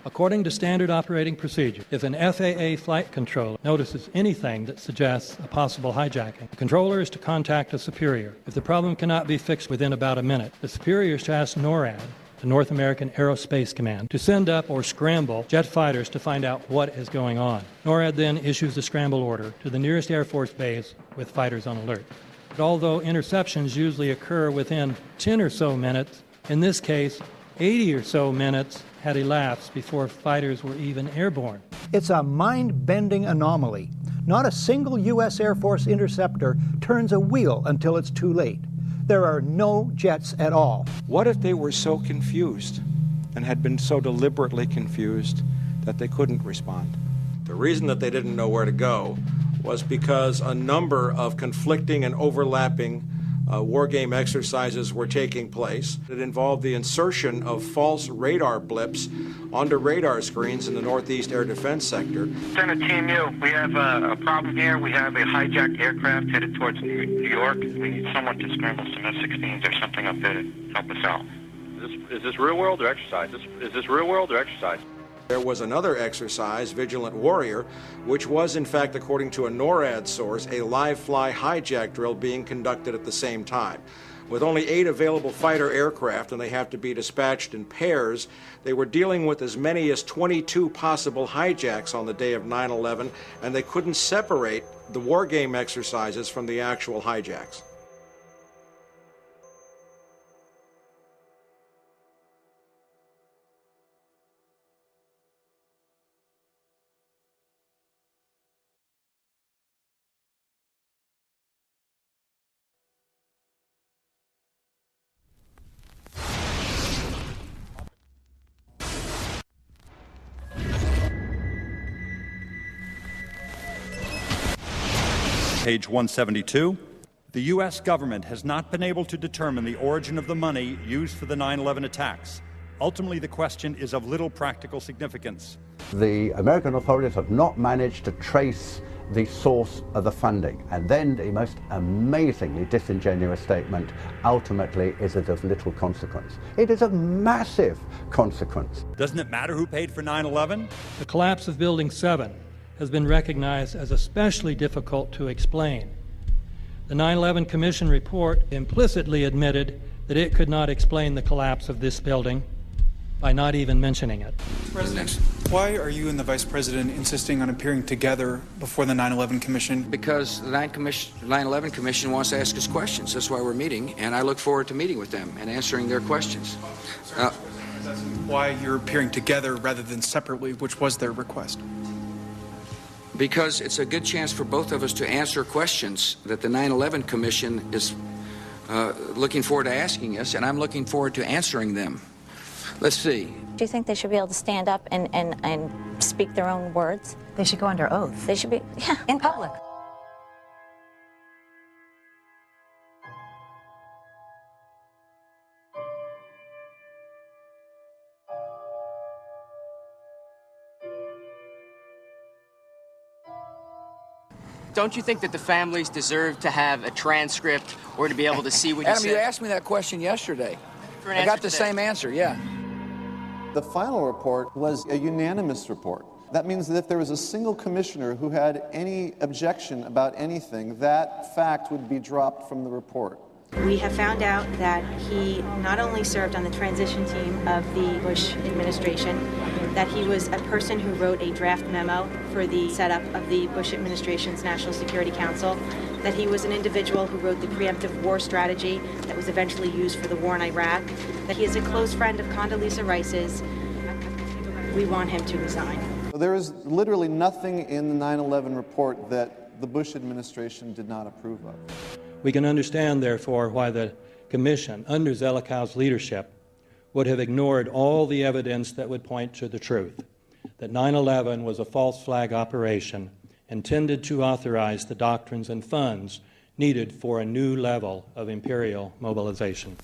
According to standard operating procedure, if an FAA flight controller notices anything that suggests a possible hijacking, the controller is to contact a superior. If the problem cannot be fixed within about a minute, the superior is to ask NORAD, the North American Aerospace Command, to send up or scramble jet fighters to find out what is going on. NORAD then issues a scramble order to the nearest Air Force base with fighters on alert. But although interceptions usually occur within 10 or so minutes, in this case, 80 or so minutes had elapsed before fighters were even airborne. It's a mind-bending anomaly. Not a single U.S. Air Force interceptor turns a wheel until it's too late. There are no jets at all. What if they were so confused and had been so deliberately confused that they couldn't respond? The reason that they didn't know where to go was because a number of conflicting and overlapping war game exercises were taking place. It involved the insertion of false radar blips onto radar screens in the Northeast Air Defense Sector. Center Team U, we have a problem here. We have a hijacked aircraft headed towards New York. We need someone to scramble some F-16s or something up there to help us out. Is this real world or exercise? Is this real world or exercise? There was another exercise, Vigilant Warrior, which was, in fact, according to a NORAD source, a live-fly hijack drill being conducted at the same time. With only 8 available fighter aircraft, and they have to be dispatched in pairs, they were dealing with as many as 22 possible hijacks on the day of 9/11, and they couldn't separate the war game exercises from the actual hijacks. Page 172. The U.S. government has not been able to determine the origin of the money used for the 9/11 attacks. Ultimately, the question is of little practical significance. The American authorities have not managed to trace the source of the funding. And then the most amazingly disingenuous statement ultimately is it of little consequence. It is of massive consequence. Doesn't it matter who paid for 9/11? The collapse of Building 7 has been recognized as especially difficult to explain. The 9/11 Commission report implicitly admitted that it could not explain the collapse of this building by not even mentioning it. President, why are you and the Vice President insisting on appearing together before the 9/11 Commission? Because the 9/11 Commission wants to ask us questions. That's why we're meeting, and I look forward to meeting with them and answering their questions. Why you're appearing together rather than separately, which was their request? Because it's a good chance for both of us to answer questions that the 9/11 Commission is looking forward to asking us, and I'm looking forward to answering them. Let's see. Do you think they should be able to stand up and speak their own words? They should go under oath. They should be, yeah. In public. Don't you think that the families deserve to have a transcript or to be able to see what you Adam, said? you asked me that question yesterday. I got the same answer, yeah. The final report was a unanimous report. That means that if there was a single commissioner who had any objection about anything, that fact would be dropped from the report. We have found out that he not only served on the transition team of the Bush administration, that he was a person who wrote a draft memo for the setup of the Bush administration's National Security Council, that he was an individual who wrote the preemptive war strategy that was eventually used for the war in Iraq, that he is a close friend of Condoleezza Rice's. We want him to resign. There is literally nothing in the 9/11 report that the Bush administration did not approve of. We can understand, therefore, why the Commission, under Zelikow's leadership, would have ignored all the evidence that would point to the truth, that 9/11 was a false flag operation intended to authorize the doctrines and funds needed for a new level of imperial mobilization.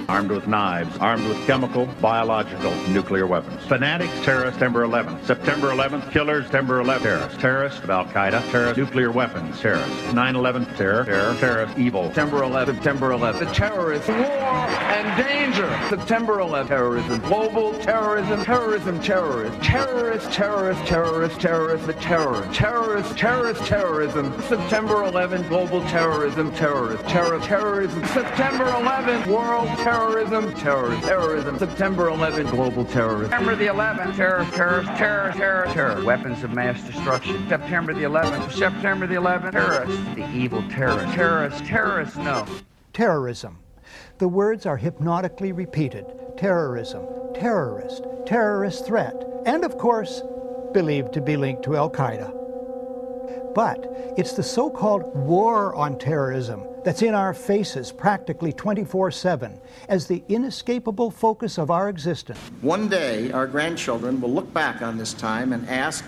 armed with knives, armed with chemical, biological, nuclear weapons. Fanatics, terrorists, September 11th. September 11th, killers, September 11th, terrorists. Terrorists of Al-Qaeda, terrorists, nuclear weapons, terrorists. 9/11, terror, terrorist, evil. September 11th, September 11th. The terrorists, war and danger. September 11th, terrorism, global terrorism, terrorism, terrorists. Terrorists, terrorists, terrorists, terrorists, the terror. Terrorists, terrorist, terrorism. September 11th, global terrorism, terrorist, terrorism. September 11th, world terrorism, terrorism. September 11th, global terrorism. September the 11th, terror. Weapons of mass destruction. September the 11th, terrorists. The evil terrorists, no. Terrorism. The words are hypnotically repeated. Terrorism, terrorist, terrorist threat, and of course, believed to be linked to Al-Qaeda. But it's the so-called war on terrorism that's in our faces practically 24/7 as the inescapable focus of our existence. One day, our grandchildren will look back on this time and ask,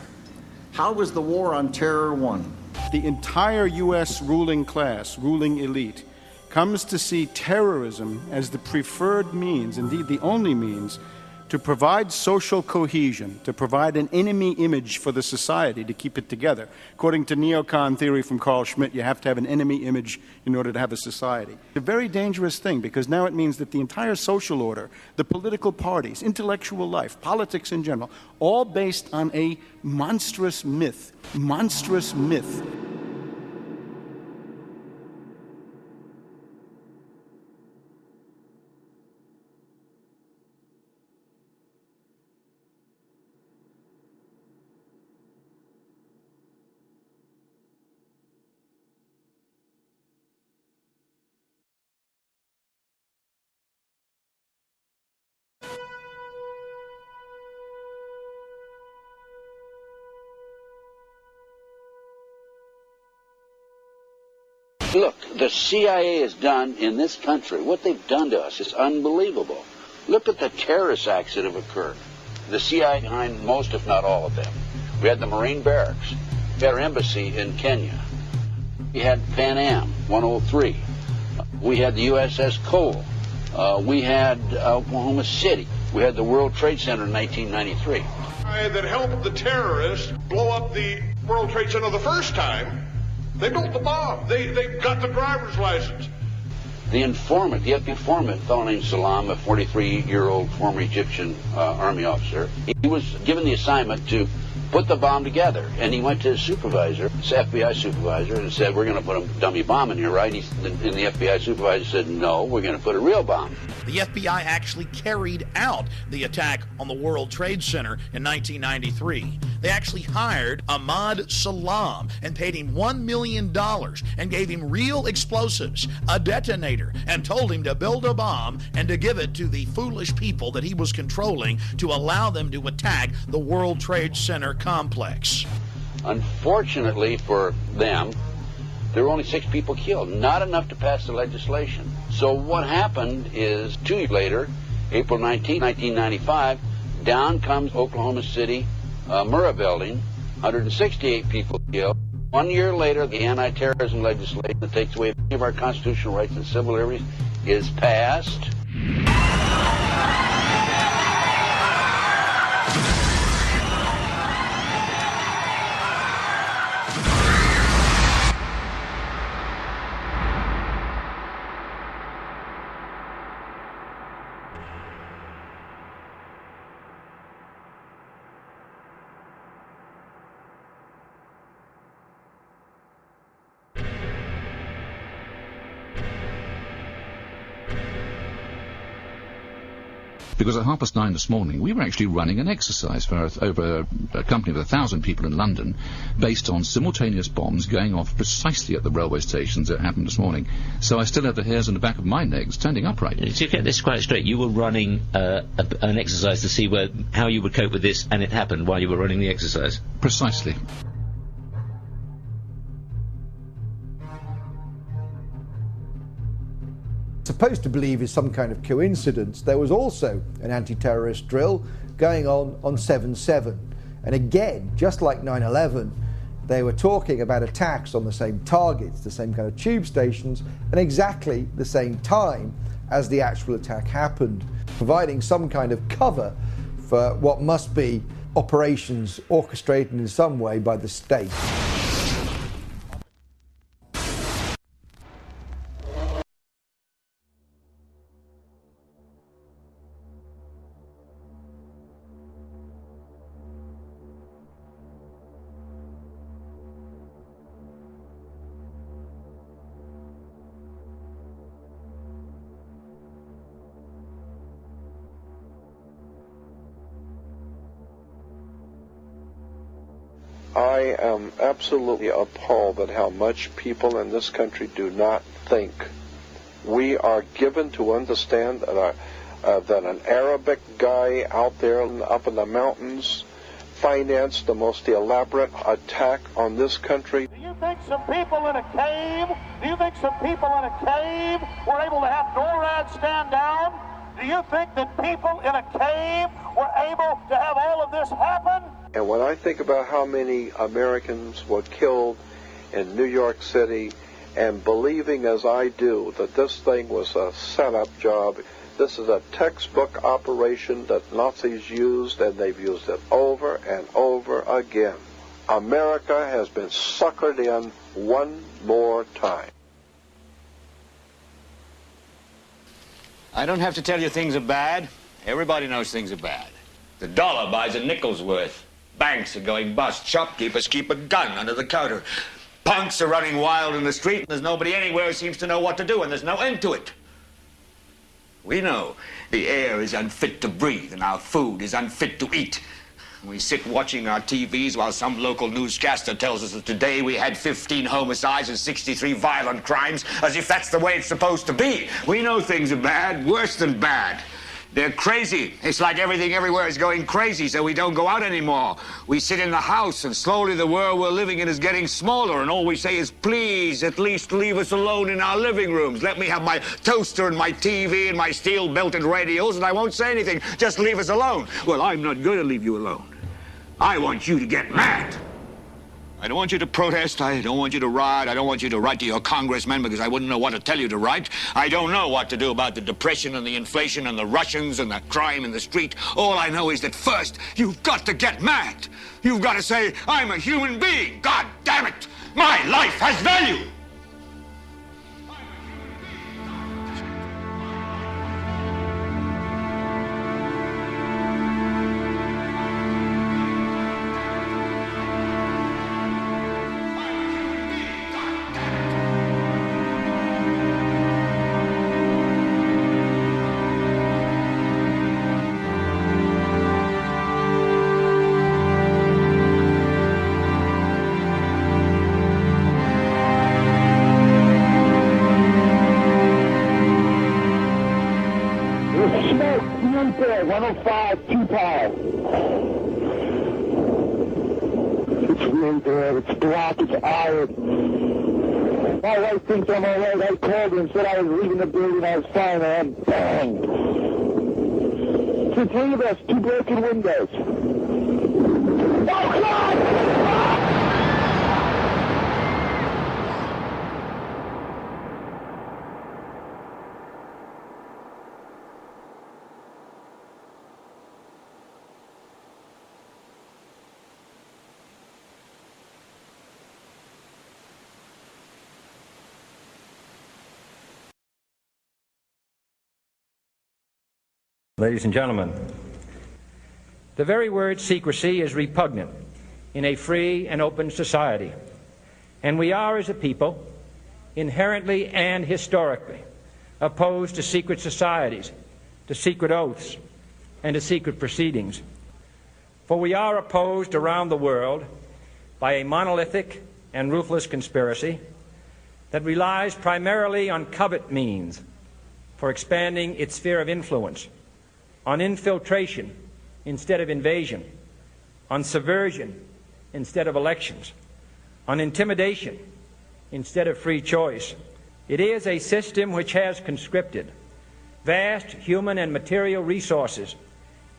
how was the war on terror won? The entire U.S. ruling class, ruling elite, comes to see terrorism as the preferred means, indeed the only means, to provide social cohesion, to provide an enemy image for the society to keep it together. According to neocon theory from Carl Schmitt, you have to have an enemy image in order to have a society. It's a very dangerous thing because now it means that the entire social order, the political parties, intellectual life, politics in general, all based on a monstrous myth. Look, the CIA has done in this country, what they've done to us is unbelievable. Look at the terrorist acts that have occurred. The CIA behind most, if not all of them. We had the Marine barracks. We had our embassy in Kenya. We had Pan Am 103. We had the USS Cole. We had Oklahoma City. We had the World Trade Center in 1993. That helped the terrorists blow up the World Trade Center the first time. They built the bomb. They got the driver's license. The informant, the FBI informant, a fellow named Salam, a 43-year-old former Egyptian army officer, he was given the assignment to put the bomb together. And he went to his supervisor, his FBI supervisor, and said, we're going to put a dummy bomb in here, right? And the FBI supervisor said, no, we're going to put a real bomb. The FBI actually carried out the attack on the World Trade Center in 1993. They actually hired Ahmad Salam and paid him $1 million and gave him real explosives, a detonator, and told him to build a bomb and to give it to the foolish people that he was controlling to allow them to attack the World Trade Center complex. Unfortunately for them, there were only 6 people killed, not enough to pass the legislation. So what happened is 2 years later, April 19, 1995, down comes Oklahoma City Murrah building, 168 people killed. 1 year later, the anti-terrorism legislation that takes away many of our constitutional rights and civil liberties is passed. Because at 9:30 this morning, we were actually running an exercise for over a company of 1,000 people in London, based on simultaneous bombs going off precisely at the railway stations that happened this morning. So I still have the hairs on the back of my neck standing upright. To get this quite straight, you were running an exercise to see how you would cope with this, and it happened while you were running the exercise? Precisely. Supposed to believe is some kind of coincidence, there was also an anti-terrorist drill going on 7/7. And again, just like 9/11, they were talking about attacks on the same targets, the same kind of tube stations, and exactly the same time as the actual attack happened, providing some kind of cover for what must be operations orchestrated in some way by the state. I am absolutely appalled at how much people in this country do not think. We are given to understand that, that an Arabic guy out there up in the mountains financed the most elaborate attack on this country. Do you think some people in a cave were able to have NORAD stand down? Do you think that people in a cave were able to have all of this happen? And when I think about how many Americans were killed in New York City, and believing as I do that this thing was a setup job, this is a textbook operation that Nazis used, and they've used it over and over again. America has been suckered in one more time. I don't have to tell you things are bad. Everybody knows things are bad. The dollar buys a nickel's worth. Banks are going bust. Shopkeepers keep a gun under the counter. Punks are running wild in the street, and there's nobody anywhere who seems to know what to do, and there's no end to it. We know the air is unfit to breathe, and our food is unfit to eat. We sit watching our TVs while some local newscaster tells us that today we had 15 homicides and 63 violent crimes, as if that's the way it's supposed to be. We know things are bad, worse than bad. They're crazy. It's like everything everywhere is going crazy, so we don't go out anymore. We sit in the house, and slowly the world we're living in is getting smaller, and all we say is, please, at least leave us alone in our living rooms. Let me have my toaster and my TV and my steel-belted radios, and I won't say anything. Just leave us alone. Well, I'm not going to leave you alone. I want you to get mad. I don't want you to protest. I don't want you to riot. I don't want you to write to your congressmen because I wouldn't know what to tell you to write. I don't know what to do about the depression and the inflation and the Russians and the crime in the street. All I know is that first, you've got to get mad. You've got to say, I'm a human being. God damn it. My life has value. My wife thinks I'm all right. I called her and said I was leaving the building. I was fine, man. Bang! It's the three of us, 2 broken windows. Oh, God! Ladies and gentlemen, the very word secrecy is repugnant in a free and open society, and we are, as a people, inherently and historically opposed to secret societies, to secret oaths, and to secret proceedings. For we are opposed around the world by a monolithic and ruthless conspiracy that relies primarily on covert means for expanding its sphere of influence, on infiltration instead of invasion, on subversion instead of elections, on intimidation instead of free choice. It is a system which has conscripted vast human and material resources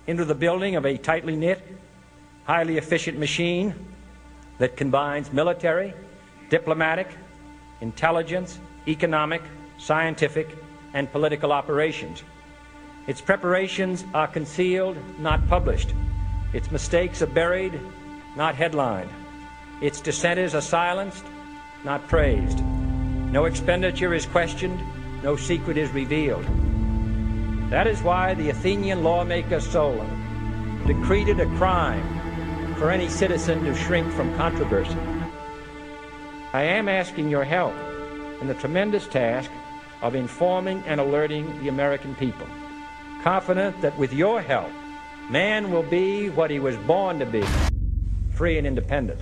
into the building of a tightly knit, highly efficient machine that combines military, diplomatic, intelligence, economic, scientific, and political operations. Its preparations are concealed, not published. Its mistakes are buried, not headlined. Its dissenters are silenced, not praised. No expenditure is questioned, no secret is revealed. That is why the Athenian lawmaker Solon decreed it a crime for any citizen to shrink from controversy. I am asking your help in the tremendous task of informing and alerting the American people, confident that with your help, man will be what he was born to be, free and independent.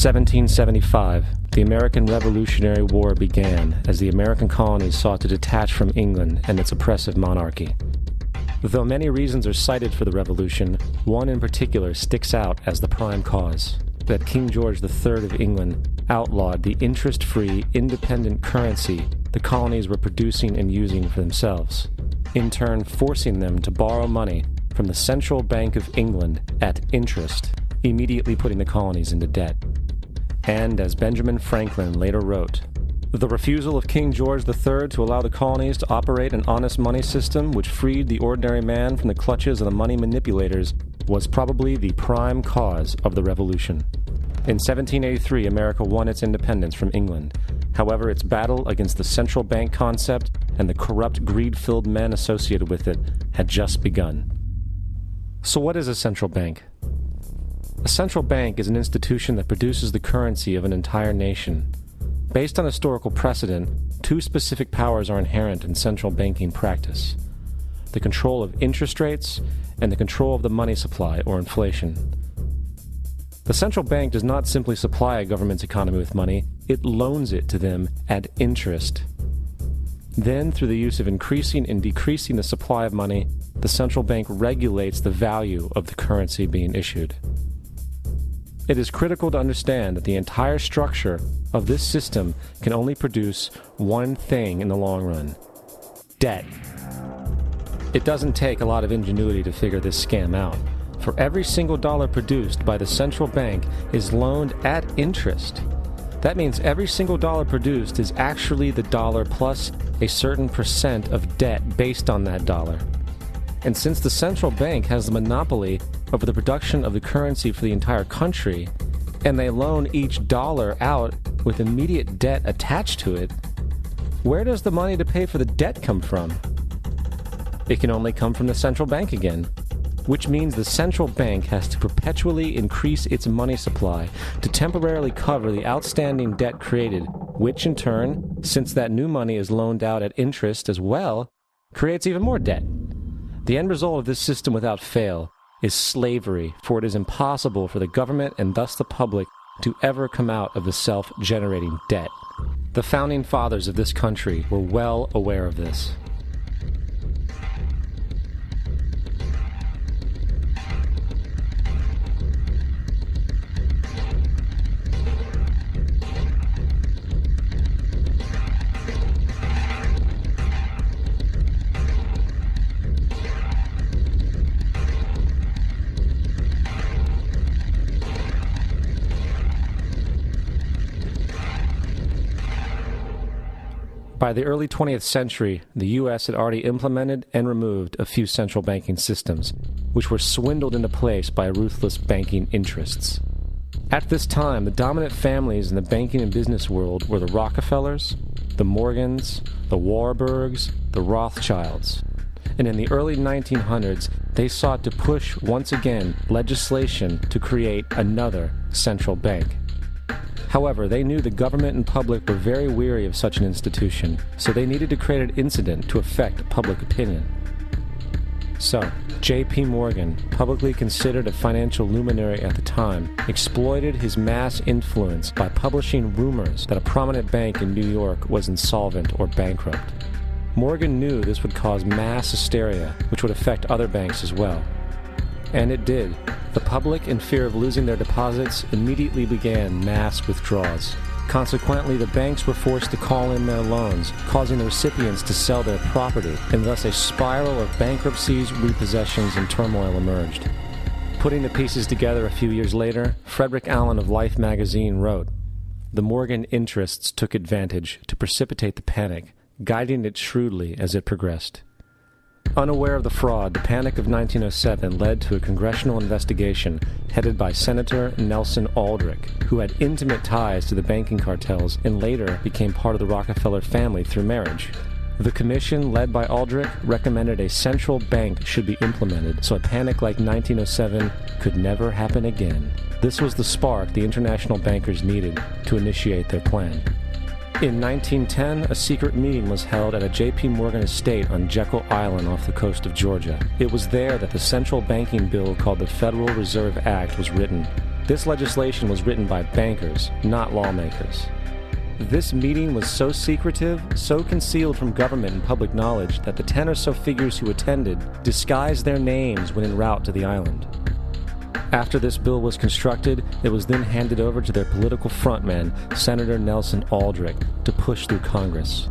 (1775), the American Revolutionary War began as the American colonies sought to detach from England and its oppressive monarchy. Though many reasons are cited for the revolution, one in particular sticks out as the prime cause: that King George III of England outlawed the interest-free, independent currency the colonies were producing and using for themselves, in turn forcing them to borrow money from the Central Bank of England at interest, immediately putting the colonies into debt. And, as Benjamin Franklin later wrote, the refusal of King George III to allow the colonies to operate an honest money system which freed the ordinary man from the clutches of the money manipulators was probably the prime cause of the Revolution. In 1783, America won its independence from England. However, its battle against the central bank concept and the corrupt, greed-filled men associated with it had just begun. So what is a central bank? A central bank is an institution that produces the currency of an entire nation. Based on historical precedent, two specific powers are inherent in central banking practice: the control of interest rates and the control of the money supply, or inflation. The central bank does not simply supply a government's economy with money, it loans it to them at interest. Then, through the use of increasing and decreasing the supply of money, the central bank regulates the value of the currency being issued. It is critical to understand that the entire structure of this system can only produce one thing in the long run: debt. It doesn't take a lot of ingenuity to figure this scam out. For every single dollar produced by the central bank is loaned at interest. That means every single dollar produced is actually the dollar plus a certain percent of debt based on that dollar. And since the central bank has the monopoly over the production of the currency for the entire country, and they loan each dollar out with immediate debt attached to it, where does the money to pay for the debt come from? It can only come from the central bank again, which means the central bank has to perpetually increase its money supply to temporarily cover the outstanding debt created, which in turn, since that new money is loaned out at interest as well, creates even more debt. The end result of this system without fail is slavery, for it is impossible for the government and thus the public to ever come out of the self-generating debt. The founding fathers of this country were well aware of this. By the early 20th century, the U.S. had already implemented and removed a few central banking systems, which were swindled into place by ruthless banking interests. At this time, the dominant families in the banking and business world were the Rockefellers, the Morgans, the Warburgs, the Rothschilds. And in the early 1900s, they sought to push once again legislation to create another central bank. However, they knew the government and public were very weary of such an institution, so they needed to create an incident to affect public opinion. So, J.P. Morgan, publicly considered a financial luminary at the time, exploited his mass influence by publishing rumors that a prominent bank in New York was insolvent or bankrupt. Morgan knew this would cause mass hysteria, which would affect other banks as well. And it did. The public, in fear of losing their deposits, immediately began mass withdrawals. Consequently, the banks were forced to call in their loans, causing the recipients to sell their property, and thus a spiral of bankruptcies, repossessions, and turmoil emerged. Putting the pieces together a few years later, Frederick Allen of Life magazine wrote, "The Morgan interests took advantage to precipitate the panic, guiding it shrewdly as it progressed." Unaware of the fraud, the Panic of 1907 led to a congressional investigation headed by Senator Nelson Aldrich, who had intimate ties to the banking cartels and later became part of the Rockefeller family through marriage. The commission, led by Aldrich, recommended a central bank should be implemented so a panic like 1907 could never happen again. This was the spark the international bankers needed to initiate their plan. In 1910, a secret meeting was held at a J.P. Morgan estate on Jekyll Island off the coast of Georgia. It was there that the central banking bill called the Federal Reserve Act was written. This legislation was written by bankers, not lawmakers. This meeting was so secretive, so concealed from government and public knowledge that the 10 or so figures who attended disguised their names when en route to the island. After this bill was constructed, it was then handed over to their political frontman, Senator Nelson Aldrich, to push through Congress.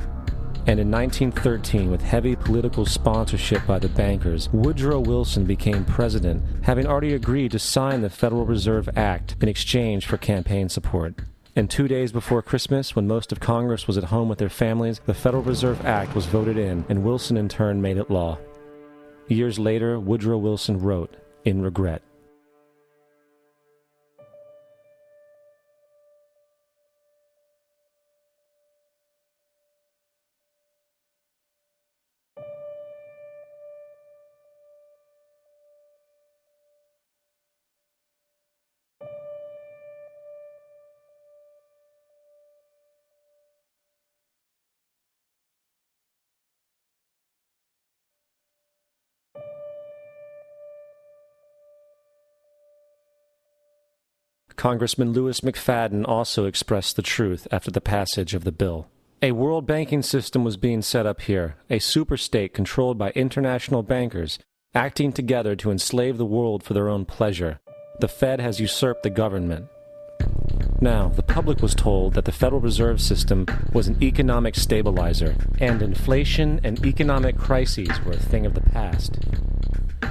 And in 1913, with heavy political sponsorship by the bankers, Woodrow Wilson became president, having already agreed to sign the Federal Reserve Act in exchange for campaign support. And 2 days before Christmas, when most of Congress was at home with their families, the Federal Reserve Act was voted in, and Wilson in turn made it law. Years later, Woodrow Wilson wrote, in regret, Congressman Louis McFadden also expressed the truth after the passage of the bill. A world banking system was being set up here, a superstate controlled by international bankers, acting together to enslave the world for their own pleasure. The Fed has usurped the government. Now, the public was told that the Federal Reserve System was an economic stabilizer, and inflation and economic crises were a thing of the past.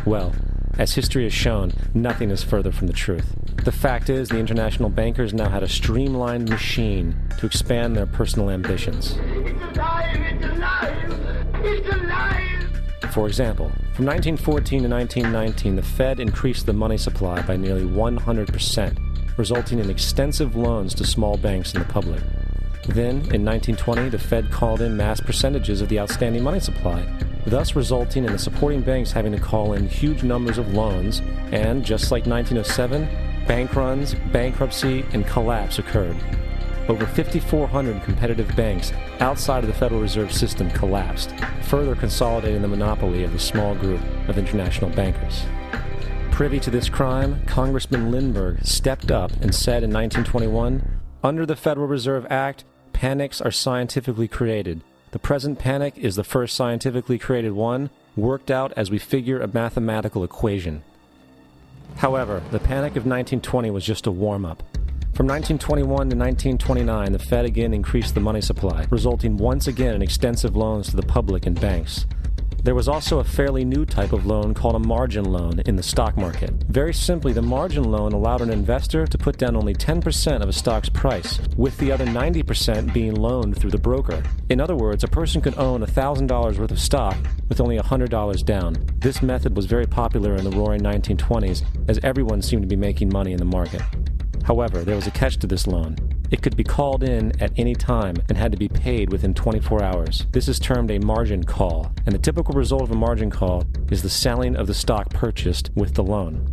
Well, as history has shown, nothing is further from the truth. The fact is, the international bankers now had a streamlined machine to expand their personal ambitions. It's alive! It's alive! It's alive! For example, from 1914 to 1919, the Fed increased the money supply by nearly 100%, resulting in extensive loans to small banks and the public. Then, in 1920, the Fed called in mass percentages of the outstanding money supply, thus resulting in the supporting banks having to call in huge numbers of loans, and, just like 1907, bank runs, bankruptcy, and collapse occurred. Over 5,400 competitive banks outside of the Federal Reserve System collapsed, further consolidating the monopoly of the small group of international bankers. Privy to this crime, Congressman Lindbergh stepped up and said in 1921, "Under the Federal Reserve Act, panics are scientifically created. The present panic is the first scientifically created one, worked out as we figure a mathematical equation." However, the Panic of 1920 was just a warm-up. From 1921 to 1929, the Fed again increased the money supply, resulting once again in extensive loans to the public and banks. There was also a fairly new type of loan called a margin loan in the stock market. Very simply, the margin loan allowed an investor to put down only 10% of a stock's price, with the other 90% being loaned through the broker. In other words, a person could own $1,000 worth of stock with only $100 down. This method was very popular in the roaring 1920s, as everyone seemed to be making money in the market. However, there was a catch to this loan. It could be called in at any time and had to be paid within 24 hours. This is termed a margin call, and the typical result of a margin call is the selling of the stock purchased with the loan.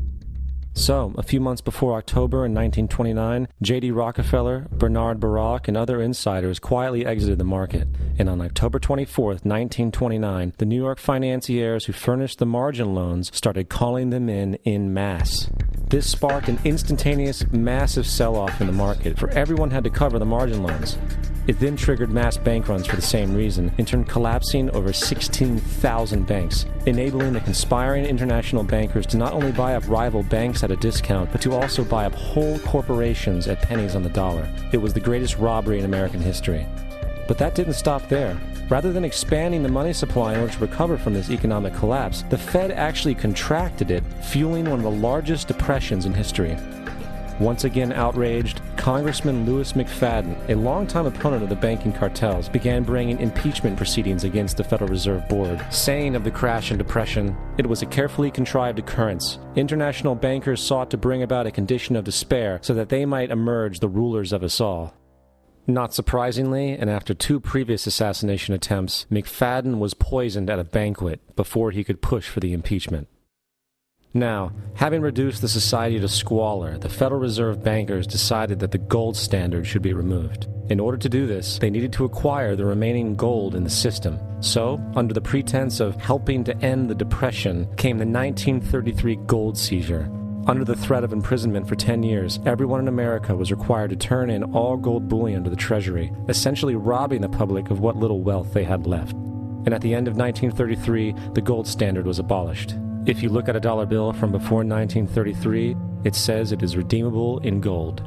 So, a few months before October in 1929, J.D. Rockefeller, Bernard Baruch, and other insiders quietly exited the market. And on October 24th, 1929, the New York financiers who furnished the margin loans started calling them in masse. This sparked an instantaneous, massive sell-off in the market, for everyone had to cover the margin loans. It then triggered mass bank runs for the same reason, in turn collapsing over 16,000 banks, enabling the conspiring international bankers to not only buy up rival banks at a discount, but to also buy up whole corporations at pennies on the dollar. It was the greatest robbery in American history. But that didn't stop there. Rather than expanding the money supply in order to recover from this economic collapse, the Fed actually contracted it, fueling one of the largest depressions in history. Once again outraged, Congressman Louis McFadden, a longtime opponent of the banking cartels, began bringing impeachment proceedings against the Federal Reserve Board, saying of the crash and depression, it was a carefully contrived occurrence. International bankers sought to bring about a condition of despair so that they might emerge the rulers of us all. Not surprisingly, and after 2 previous assassination attempts, McFadden was poisoned at a banquet before he could push for the impeachment. Now, having reduced the society to squalor, the Federal Reserve bankers decided that the gold standard should be removed. In order to do this, they needed to acquire the remaining gold in the system. So, under the pretense of helping to end the Depression, came the 1933 gold seizure. Under the threat of imprisonment for 10 years, everyone in America was required to turn in all gold bullion to the Treasury, essentially robbing the public of what little wealth they had left. And at the end of 1933, the gold standard was abolished. If you look at a dollar bill from before 1933, it says it is redeemable in gold.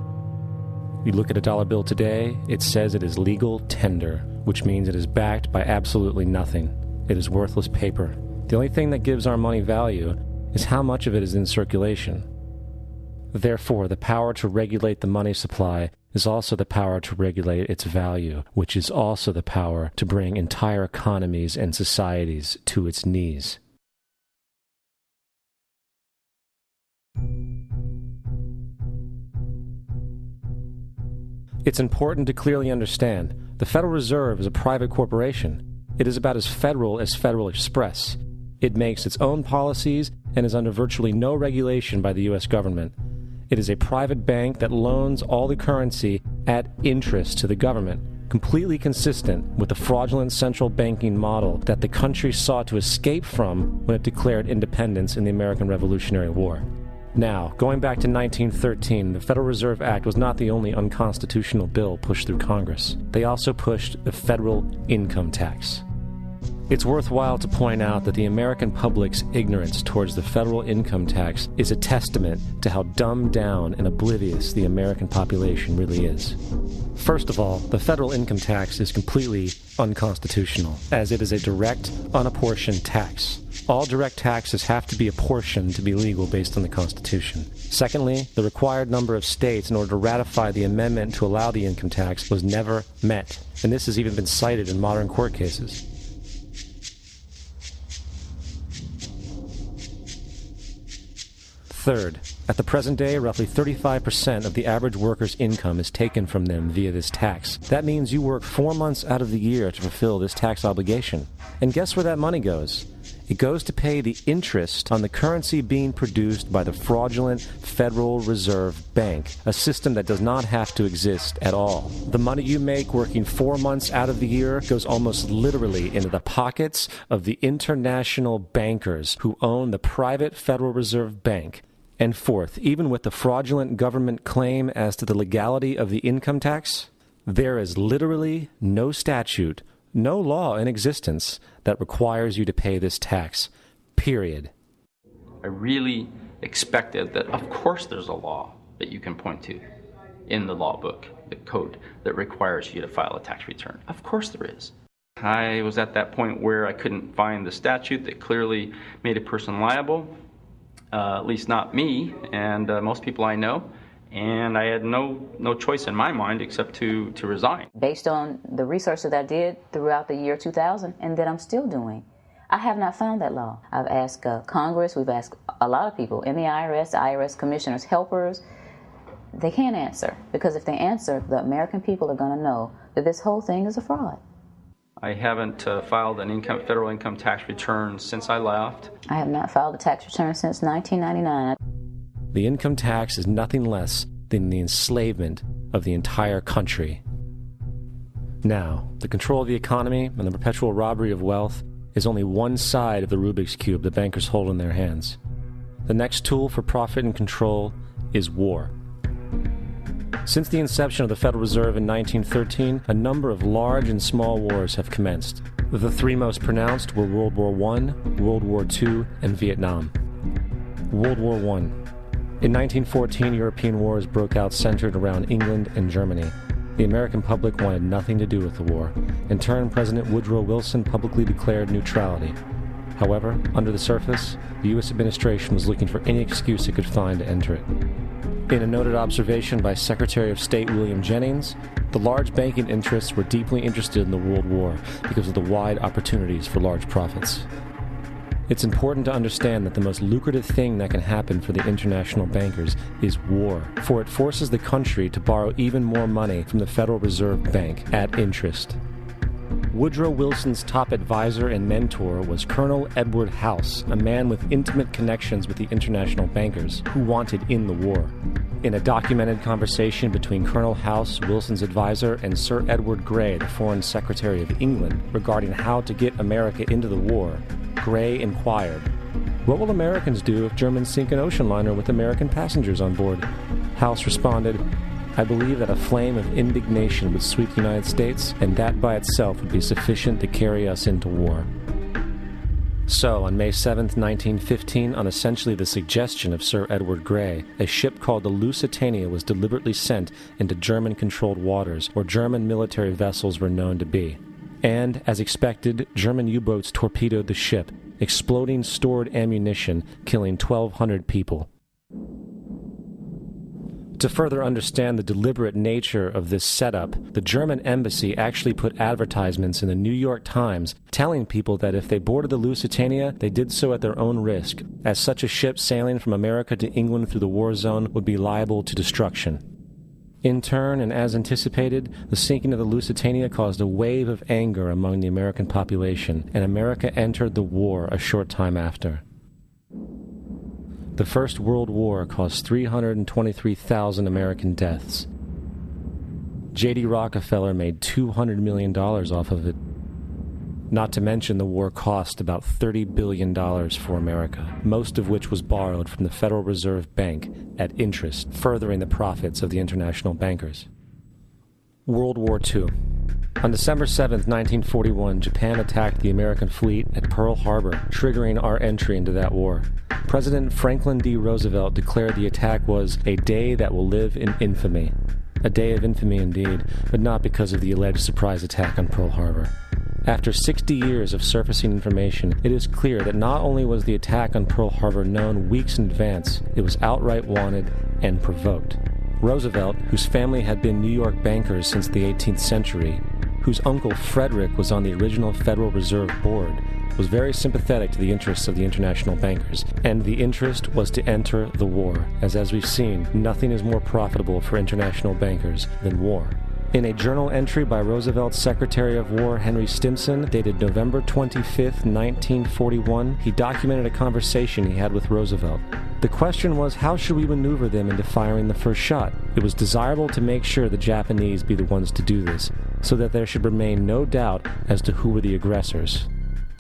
You look at a dollar bill today, it says it is legal tender, which means it is backed by absolutely nothing. It is worthless paper. The only thing that gives our money value is how much of it is in circulation. Therefore, the power to regulate the money supply is also the power to regulate its value, which is also the power to bring entire economies and societies to its knees. It's important to clearly understand the Federal Reserve is a private corporation. It is about as Federal Express. It makes its own policies and is under virtually no regulation by the U.S. government. It is a private bank that loans all the currency at interest to the government, completely consistent with the fraudulent central banking model that the country sought to escape from when it declared independence in the American Revolutionary War. Now, going back to 1913, the Federal Reserve Act was not the only unconstitutional bill pushed through Congress. They also pushed the federal income tax. It's worthwhile to point out that the American public's ignorance towards the federal income tax is a testament to how dumbed down and oblivious the American population really is. First of all, the federal income tax is completely unconstitutional, as it is a direct, unapportioned tax. All direct taxes have to be apportioned to be legal based on the Constitution. Secondly, the required number of states in order to ratify the amendment to allow the income tax was never met, and this has even been cited in modern court cases. Third, at the present day, roughly 35% of the average worker's income is taken from them via this tax. That means you work 4 months out of the year to fulfill this tax obligation. And guess where that money goes? It goes to pay the interest on the currency being produced by the fraudulent Federal Reserve Bank, a system that does not have to exist at all. The money you make working 4 months out of the year goes almost literally into the pockets of the international bankers who own the private Federal Reserve Bank. And fourth, even with the fraudulent government claim as to the legality of the income tax, there is literally no statute, no law in existence that requires you to pay this tax, period. I really expected that, of course, there's a law that you can point to in the law book, the code, that requires you to file a tax return. Of course there is. I was at that point where I couldn't find the statute that clearly made a person liable. At least not me and most people I know, and I had no choice in my mind except to resign. Based on the research that I did throughout the year 2000 and that I'm still doing, I have not found that law. I've asked Congress, we've asked a lot of people in the IRS commissioners, helpers. They can't answer, because if they answer, the American people are going to know that this whole thing is a fraud. I haven't filed an federal income tax return since I left. I have not filed a tax return since 1999. The income tax is nothing less than the enslavement of the entire country. Now, the control of the economy and the perpetual robbery of wealth is only one side of the Rubik's Cube the bankers hold in their hands. The next tool for profit and control is war. Since the inception of the Federal Reserve in 1913, a number of large and small wars have commenced. The three most pronounced were World War I, World War II, and Vietnam. World War I. In 1914, European wars broke out centered around England and Germany. The American public wanted nothing to do with the war. In turn, President Woodrow Wilson publicly declared neutrality. However, under the surface, the U.S. administration was looking for any excuse it could find to enter it. In a noted observation by Secretary of State William Jennings, the large banking interests were deeply interested in the World War because of the wide opportunities for large profits. It's important to understand that the most lucrative thing that can happen for the international bankers is war, for it forces the country to borrow even more money from the Federal Reserve Bank at interest. Woodrow Wilson's top advisor and mentor was Colonel Edward House, a man with intimate connections with the international bankers who wanted in the war. In a documented conversation between Colonel House, Wilson's advisor, and Sir Edward Grey, the Foreign Secretary of England, regarding how to get America into the war, Grey inquired, "What will Americans do if Germans sink an ocean liner with American passengers on board?" House responded, "I believe that a flame of indignation would sweep the United States, and that by itself would be sufficient to carry us into war." So, on May 7, 1915, on essentially the suggestion of Sir Edward Grey, a ship called the Lusitania was deliberately sent into German-controlled waters, where German military vessels were known to be. And, as expected, German U-boats torpedoed the ship, exploding stored ammunition, killing 1,200 people. To further understand the deliberate nature of this setup, the German embassy actually put advertisements in the New York Times telling people that if they boarded the Lusitania, they did so at their own risk, as such a ship sailing from America to England through the war zone would be liable to destruction. In turn, and as anticipated, the sinking of the Lusitania caused a wave of anger among the American population, and America entered the war a short time after. The First World War caused 323,000 American deaths. J.D. Rockefeller made $200 million off of it. Not to mention the war cost about $30 billion for America, most of which was borrowed from the Federal Reserve Bank at interest, furthering the profits of the international bankers. World War II. On December 7, 1941, Japan attacked the American fleet at Pearl Harbor, triggering our entry into that war. President Franklin D. Roosevelt declared the attack was a day that will live in infamy. A day of infamy indeed, but not because of the alleged surprise attack on Pearl Harbor. After 60 years of surfacing information, it is clear that not only was the attack on Pearl Harbor known weeks in advance, it was outright wanted and provoked. Roosevelt, whose family had been New York bankers since the 18th century, whose uncle Frederick was on the original Federal Reserve Board, was very sympathetic to the interests of the international bankers, and the interest was to enter the war, as we've seen, nothing is more profitable for international bankers than war. In a journal entry by Roosevelt's Secretary of War Henry Stimson, dated November 25, 1941, he documented a conversation he had with Roosevelt. The question was, how should we maneuver them into firing the first shot? It was desirable to make sure the Japanese be the ones to do this, so that there should remain no doubt as to who were the aggressors.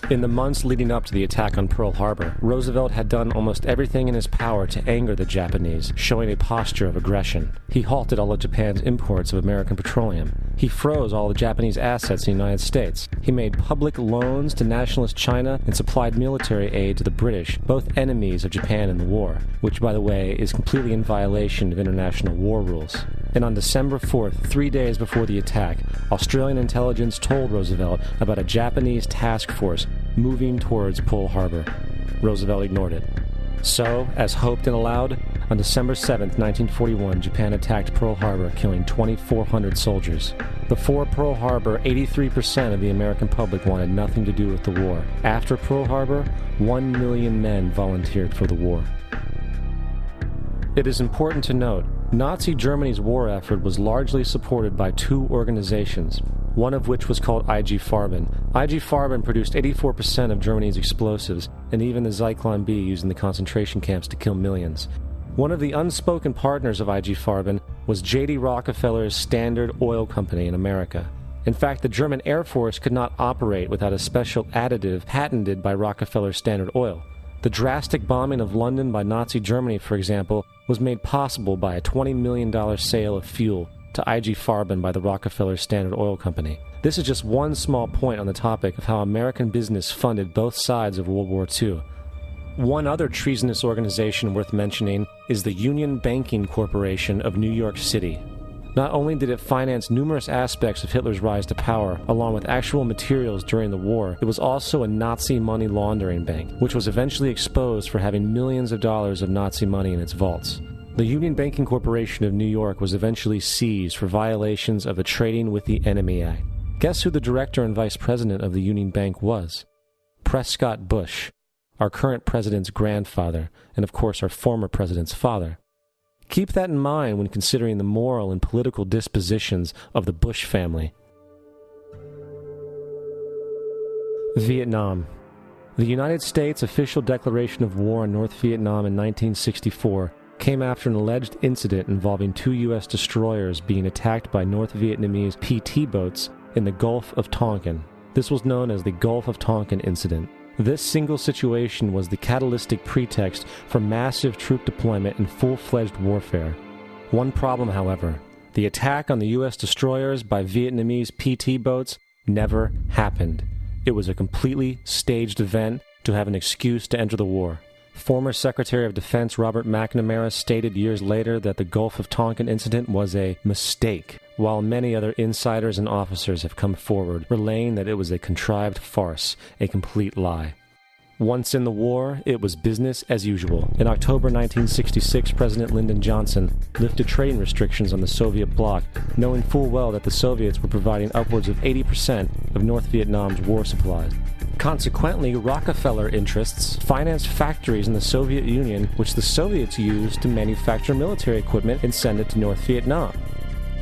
In the months leading up to the attack on Pearl Harbor, Roosevelt had done almost everything in his power to anger the Japanese, showing a posture of aggression. He halted all of Japan's imports of American petroleum. He froze all the Japanese assets in the United States. He made public loans to nationalist China and supplied military aid to the British, both enemies of Japan in the war, which, by the way, is completely in violation of international war rules. And on December 4th, 3 days before the attack, Australian intelligence told Roosevelt about a Japanese task force moving towards Pearl Harbor. Roosevelt ignored it. So, as hoped and allowed, on December 7th, 1941, Japan attacked Pearl Harbor, killing 2,400 soldiers. Before Pearl Harbor, 83% of the American public wanted nothing to do with the war. After Pearl Harbor, 1 million men volunteered for the war. It is important to note, Nazi Germany's war effort was largely supported by two organizations, one of which was called IG Farben. IG Farben produced 84% of Germany's explosives, and even the Zyklon B used in the concentration camps to kill millions. One of the unspoken partners of IG Farben was J.D. Rockefeller's Standard Oil Company in America. In fact, the German Air Force could not operate without a special additive patented by Rockefeller's Standard Oil. The drastic bombing of London by Nazi Germany, for example, was made possible by a $20 million sale of fuel to IG Farben by the Rockefeller Standard Oil Company. This is just one small point on the topic of how American business funded both sides of World War II. One other treasonous organization worth mentioning is the Union Banking Corporation of New York City. Not only did it finance numerous aspects of Hitler's rise to power, along with actual materials during the war, it was also a Nazi money laundering bank, which was eventually exposed for having millions of dollars of Nazi money in its vaults. The Union Banking Corporation of New York was eventually seized for violations of the Trading with the Enemy Act. Guess who the director and vice president of the Union Bank was? Prescott Bush, our current president's grandfather, and of course our former president's father. Keep that in mind when considering the moral and political dispositions of the Bush family. Vietnam. The United States' official declaration of war on North Vietnam in 1964 came after an alleged incident involving 2 U.S. destroyers being attacked by North Vietnamese PT boats in the Gulf of Tonkin. This was known as the Gulf of Tonkin incident. This single situation was the catalytic pretext for massive troop deployment and full-fledged warfare. One problem, however, the attack on the U.S. destroyers by Vietnamese PT boats never happened. It was a completely staged event to have an excuse to enter the war. Former Secretary of Defense Robert McNamara stated years later that the Gulf of Tonkin incident was a mistake, while many other insiders and officers have come forward, relaying that it was a contrived farce, a complete lie. Once in the war, it was business as usual. In October 1966, President Lyndon Johnson lifted trading restrictions on the Soviet bloc, knowing full well that the Soviets were providing upwards of 80% of North Vietnam's war supplies. Consequently, Rockefeller interests financed factories in the Soviet Union, which the Soviets used to manufacture military equipment and send it to North Vietnam.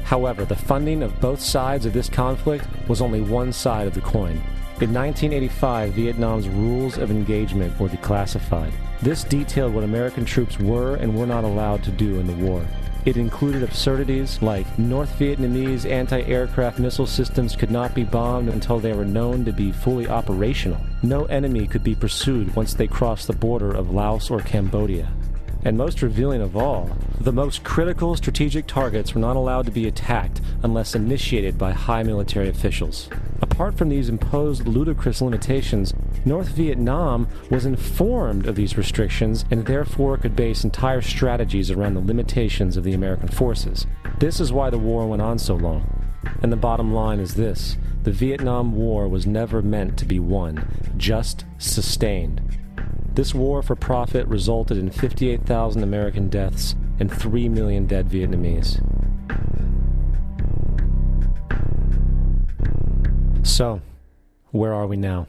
However, the funding of both sides of this conflict was only one side of the coin. In 1985, Vietnam's rules of engagement were declassified. This detailed what American troops were and were not allowed to do in the war. It included absurdities like North Vietnamese anti-aircraft missile systems could not be bombed until they were known to be fully operational. No enemy could be pursued once they crossed the border of Laos or Cambodia. And most revealing of all, the most critical strategic targets were not allowed to be attacked unless initiated by high military officials. Apart from these imposed ludicrous limitations, North Vietnam was informed of these restrictions and therefore could base entire strategies around the limitations of the American forces. This is why the war went on so long. And the bottom line is this: the Vietnam War was never meant to be won, just sustained. This war for profit resulted in 58,000 American deaths and 3 million dead Vietnamese. So, where are we now?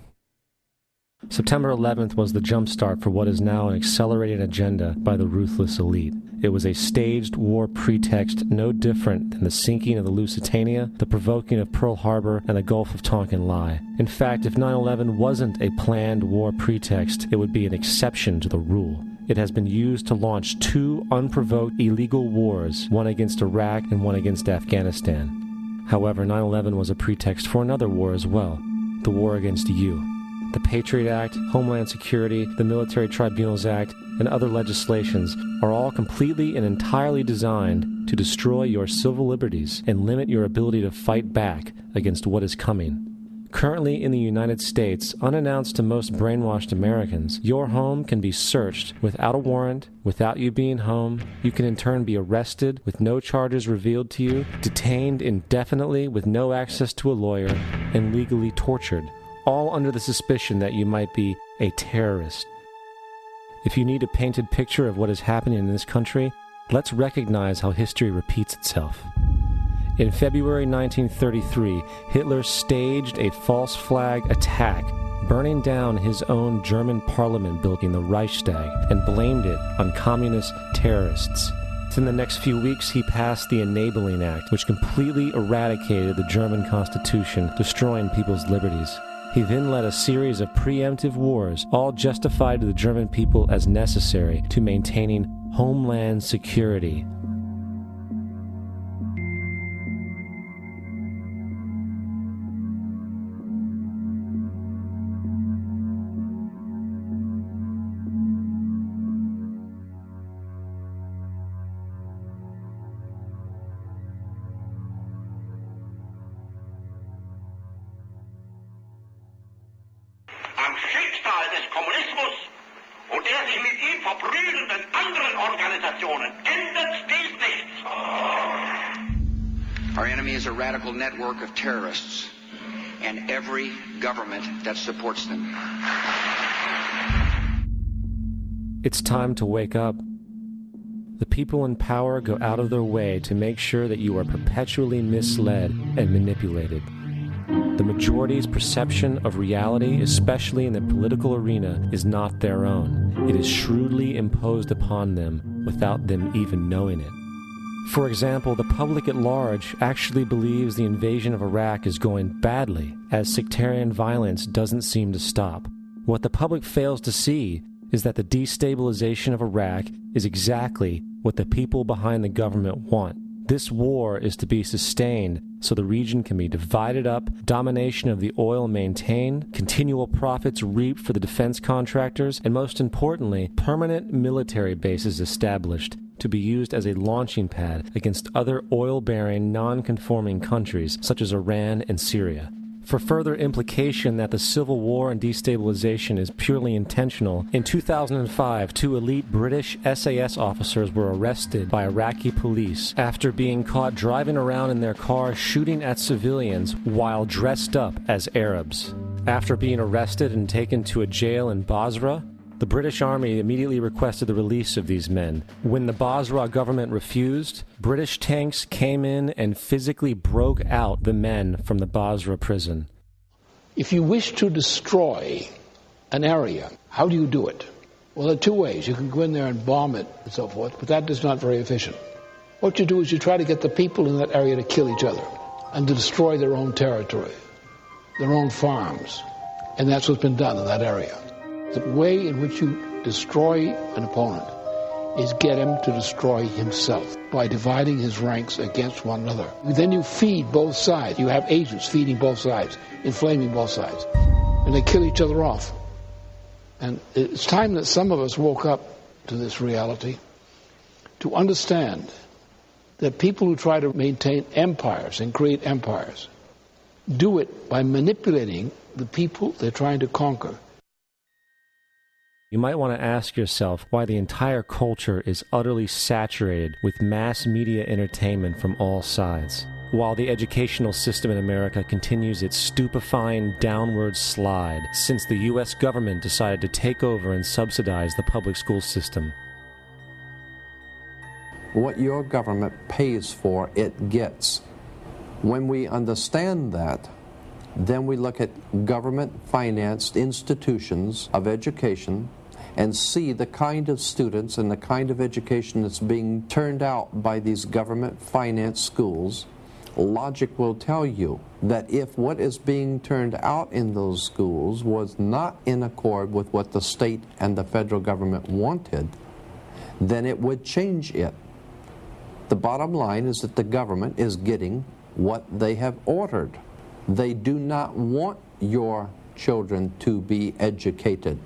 September 11th was the jumpstart for what is now an accelerated agenda by the ruthless elite. It was a staged war pretext no different than the sinking of the Lusitania, the provoking of Pearl Harbor, and the Gulf of Tonkin lie. In fact, if 9/11 wasn't a planned war pretext, it would be an exception to the rule. It has been used to launch 2 unprovoked illegal wars, one against Iraq and one against Afghanistan. However, 9/11 was a pretext for another war as well, the war against you. The Patriot Act, Homeland Security, the Military Tribunals Act, and other legislations are all completely and entirely designed to destroy your civil liberties and limit your ability to fight back against what is coming. Currently in the United States, unannounced to most brainwashed Americans, your home can be searched without a warrant, without you being home. You can in turn be arrested with no charges revealed to you, detained indefinitely with no access to a lawyer, and legally tortured, all under the suspicion that you might be a terrorist. If you need a painted picture of what is happening in this country, let's recognize how history repeats itself. In February 1933, Hitler staged a false flag attack, burning down his own German parliament building, the Reichstag, and blamed it on communist terrorists. In the next few weeks, he passed the Enabling Act, which completely eradicated the German Constitution, destroying people's liberties. He then led a series of preemptive wars, all justified to the German people as necessary to maintaining Homeland Security. Am Schicksal des Kommunismus und der sich mit ihm verbrüdernden anderen Organisationen ändert dies nichts. Our enemy is a radical network of terrorists and every government that supports them. It's time to wake up. The people in power go out of their way to make sure that you are perpetually misled and manipulated. The majority's perception of reality, especially in the political arena, is not their own. It is shrewdly imposed upon them without them even knowing it. For example, the public at large actually believes the invasion of Iraq is going badly, as sectarian violence doesn't seem to stop. What the public fails to see is that the destabilization of Iraq is exactly what the people behind the government want. This war is to be sustained so the region can be divided up, domination of the oil maintained, continual profits reaped for the defense contractors, and most importantly, permanent military bases established to be used as a launching pad against other oil-bearing, non-conforming countries such as Iran and Syria. For further implication that the civil war and destabilization is purely intentional, in 2005, 2 elite British SAS officers were arrested by Iraqi police after being caught driving around in their car shooting at civilians while dressed up as Arabs. After being arrested and taken to a jail in Basra, the British Army immediately requested the release of these men. When the Basra government refused, British tanks came in and physically broke out the men from the Basra prison. If you wish to destroy an area, how do you do it? Well, there are 2 ways. You can go in there and bomb it and so forth, but that is not very efficient. What you do is you try to get the people in that area to kill each other and to destroy their own territory, their own farms. And that's what's been done in that area. The way in which you destroy an opponent is get him to destroy himself by dividing his ranks against one another. Then you feed both sides. You have agents feeding both sides, inflaming both sides. And they kill each other off. And it's time that some of us woke up to this reality to understand that people who try to maintain empires and create empires do it by manipulating the people they're trying to conquer. You might want to ask yourself why the entire culture is utterly saturated with mass media entertainment from all sides, while the educational system in America continues its stupefying downward slide since the U.S. government decided to take over and subsidize the public school system. What your government pays for, it gets. When we understand that, then we look at government-financed institutions of education and see the kind of students and the kind of education that's being turned out by these government-financed schools. Logic will tell you that if what is being turned out in those schools was not in accord with what the state and the federal government wanted, then it would change it. The bottom line is that the government is getting what they have ordered. They do not want your children to be educated.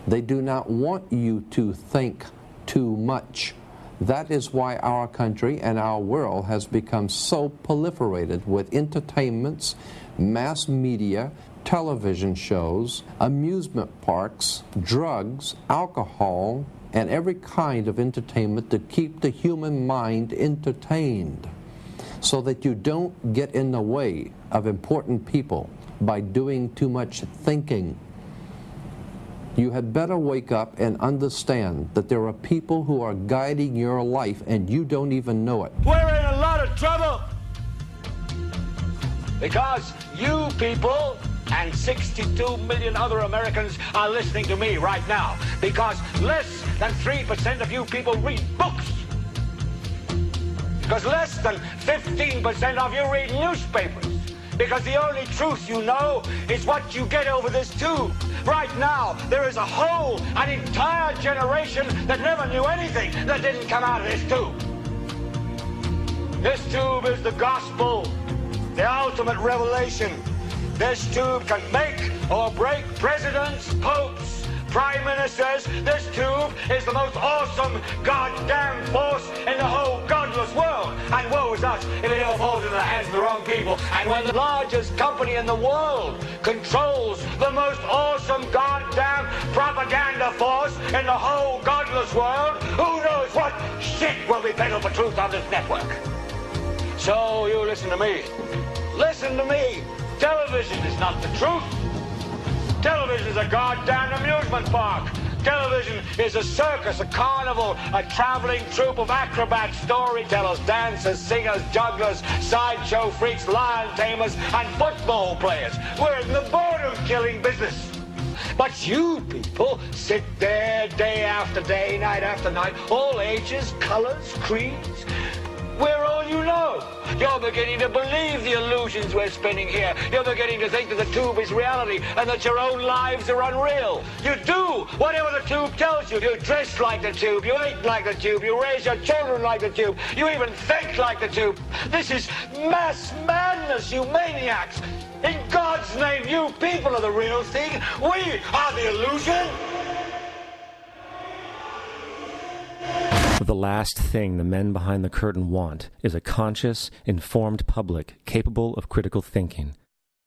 They do not want you to think too much. That is why our country and our world has become so proliferated with entertainments, mass media, television shows, amusement parks, drugs, alcohol, and every kind of entertainment to keep the human mind entertained, so that you don't get in the way of important people by doing too much thinking. You had better wake up and understand that there are people who are guiding your life and you don't even know it. We're in a lot of trouble because you people and 62 million other Americans are listening to me right now, because less than 3% of you people read books, because less than 15% of you read newspapers, because the only truth you know is what you get over this tube. Right now, there is an entire generation that never knew anything that didn't come out of this tube. This tube is the gospel, the ultimate revelation. This tube can make or break presidents, popes, prime ministers. This tube is the most awesome goddamn force in the whole godless world. And woe is us if it all falls into the hands of the wrong people. And when the largest company in the world controls the most awesome goddamn propaganda force in the whole godless world, who knows what shit will be peddled for truth on this network. So you listen to me. Listen to me. Television is not the truth. Television is a goddamn amusement park. Television is a circus, a carnival, a traveling troupe of acrobats, storytellers, dancers, singers, jugglers, sideshow freaks, lion tamers, and football players. We're in the boredom-killing business. But you people sit there day after day, night after night, all ages, colors, creeds. We're all you know. You're beginning to believe the illusions we're spinning here. You're beginning to think that the tube is reality and that your own lives are unreal. You do whatever the tube tells you. You dress like the tube. You eat like the tube. You raise your children like the tube. You even think like the tube. This is mass madness, you maniacs. In God's name, you people are the real thing. We are the illusion. The last thing the men behind the curtain want is a conscious, informed public capable of critical thinking,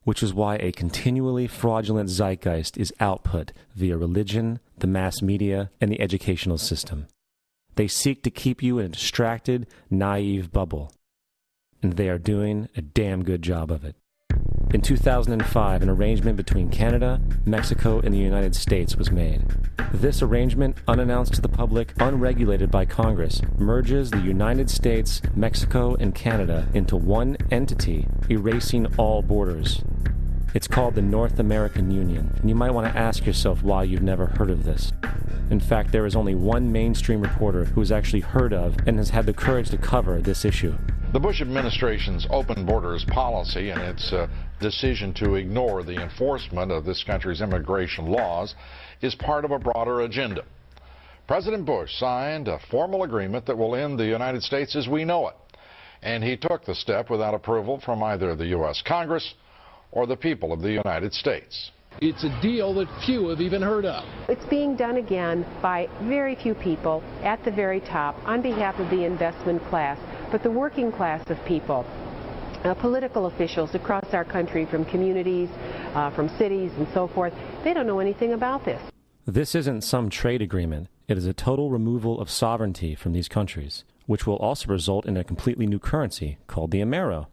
which is why a continually fraudulent zeitgeist is output via religion, the mass media, and the educational system. They seek to keep you in a distracted, naive bubble, and they are doing a damn good job of it. In 2005, an arrangement between Canada, Mexico, and the United States was made. This arrangement, unannounced to the public, unregulated by Congress, merges the United States, Mexico, and Canada into one entity, erasing all borders. It's called the North American Union, and you might want to ask yourself why you've never heard of this. In fact, there is only one mainstream reporter who has actually heard of and has had the courage to cover this issue. The Bush administration's open borders policy and its decision to ignore the enforcement of this country's immigration laws is part of a broader agenda. President Bush signed a formal agreement that will end the United States as we know it, and he took the step without approval from either the U.S. Congress or the people of the United States. It's a deal that few have even heard of. It's being done again by very few people at the very top on behalf of the investment class, but the working class of people, political officials across our country, from communities, from cities and so forth, they don't know anything about this. This isn't some trade agreement. It is a total removal of sovereignty from these countries, which will also result in a completely new currency called the Amero.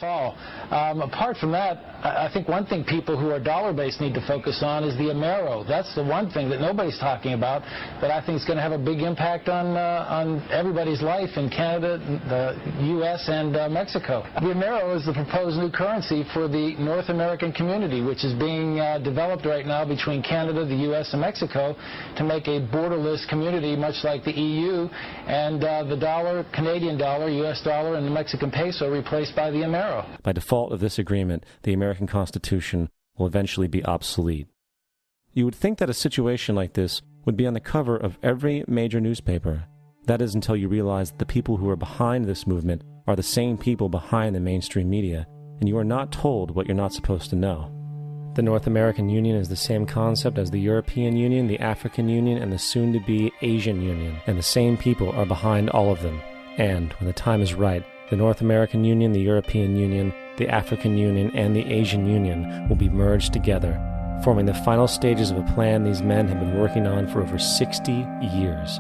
Fall. Apart from that, I think one thing people who are dollar-based need to focus on is the Amero. That's the one thing that nobody's talking about that I think is going to have a big impact on everybody's life in Canada, the U.S., and Mexico. The Amero is the proposed new currency for the North American community, which is being developed right now between Canada, the U.S., and Mexico to make a borderless community, much like the EU, and the dollar, Canadian dollar, U.S. dollar, and the Mexican peso replaced by the Amero. By default of this agreement, the American Constitution will eventually be obsolete. You would think that a situation like this would be on the cover of every major newspaper. That is until you realize that the people who are behind this movement are the same people behind the mainstream media, and you are not told what you're not supposed to know. The North American Union is the same concept as the European Union, the African Union, and the soon-to-be Asian Union, and the same people are behind all of them. And, when the time is right, the North American Union, the European Union, the African Union, and the Asian Union will be merged together, forming the final stages of a plan these men have been working on for over 60 years.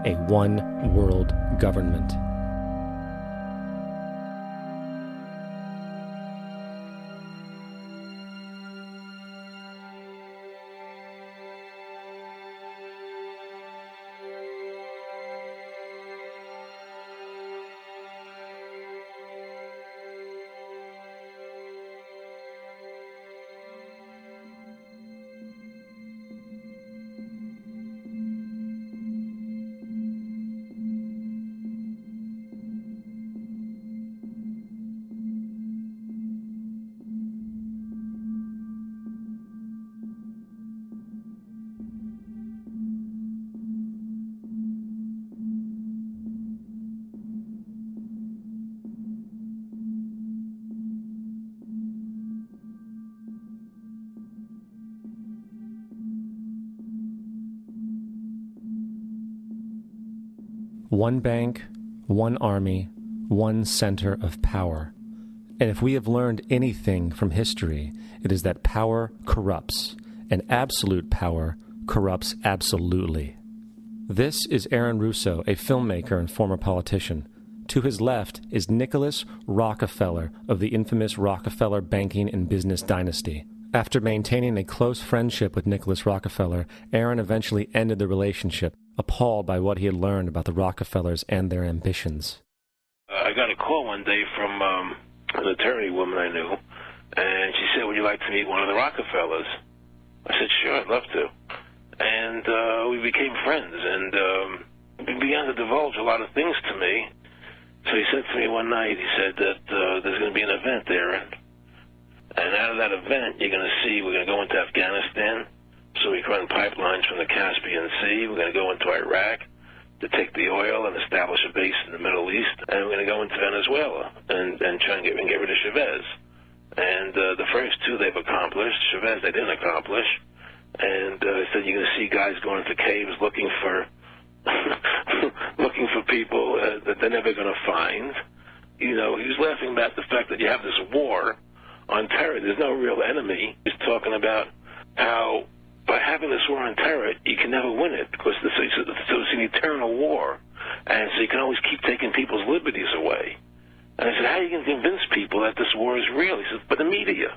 A one-world government. One bank, one army, one center of power. And if we have learned anything from history, it is that power corrupts, and absolute power corrupts absolutely. This is Aaron Russo, a filmmaker and former politician. To his left is Nicholas Rockefeller of the infamous Rockefeller banking and business dynasty. After maintaining a close friendship with Nicholas Rockefeller, Aaron eventually ended the relationship, appalled by what he had learned about the Rockefellers and their ambitions. I got a call one day from an attorney woman I knew, and she said, "Would you like to meet one of the Rockefellers?" I said, "Sure, I'd love to." And we became friends, and he began to divulge a lot of things to me. So he said to me one night, he said that there's going to be an event there, and out of that event, you're going to see we're going to go into Afghanistan, so we can run pipelines from the Caspian Sea. We're going to go into Iraq to take the oil and establish a base in the Middle East, and we're going to go into Venezuela and try and get rid of Chavez. And the first two they've accomplished. Chavez they didn't accomplish. And he said you're going to see guys going into caves looking for looking for people that they're never going to find. You know, he was laughing about the fact that you have this war on terror. There's no real enemy. He's talking about how by having this war on terror, you can never win it because it's an eternal war. And so you can always keep taking people's liberties away. And I said, how are you going to convince people that this war is real? He says, but the media.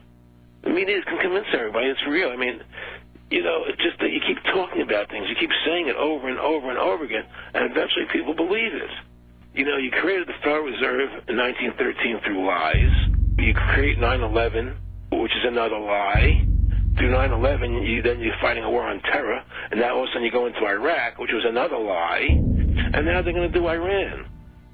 The media can convince everybody it's real. I mean, you know, it's just that you keep talking about things. You keep saying it over and over and over again, and eventually people believe it. You know, you created the Federal Reserve in 1913 through lies. You create 9/11, which is another lie. Through 9/11, you're fighting a war on terror, and now all of a sudden you go into Iraq, which was another lie, and now they're going to do Iran.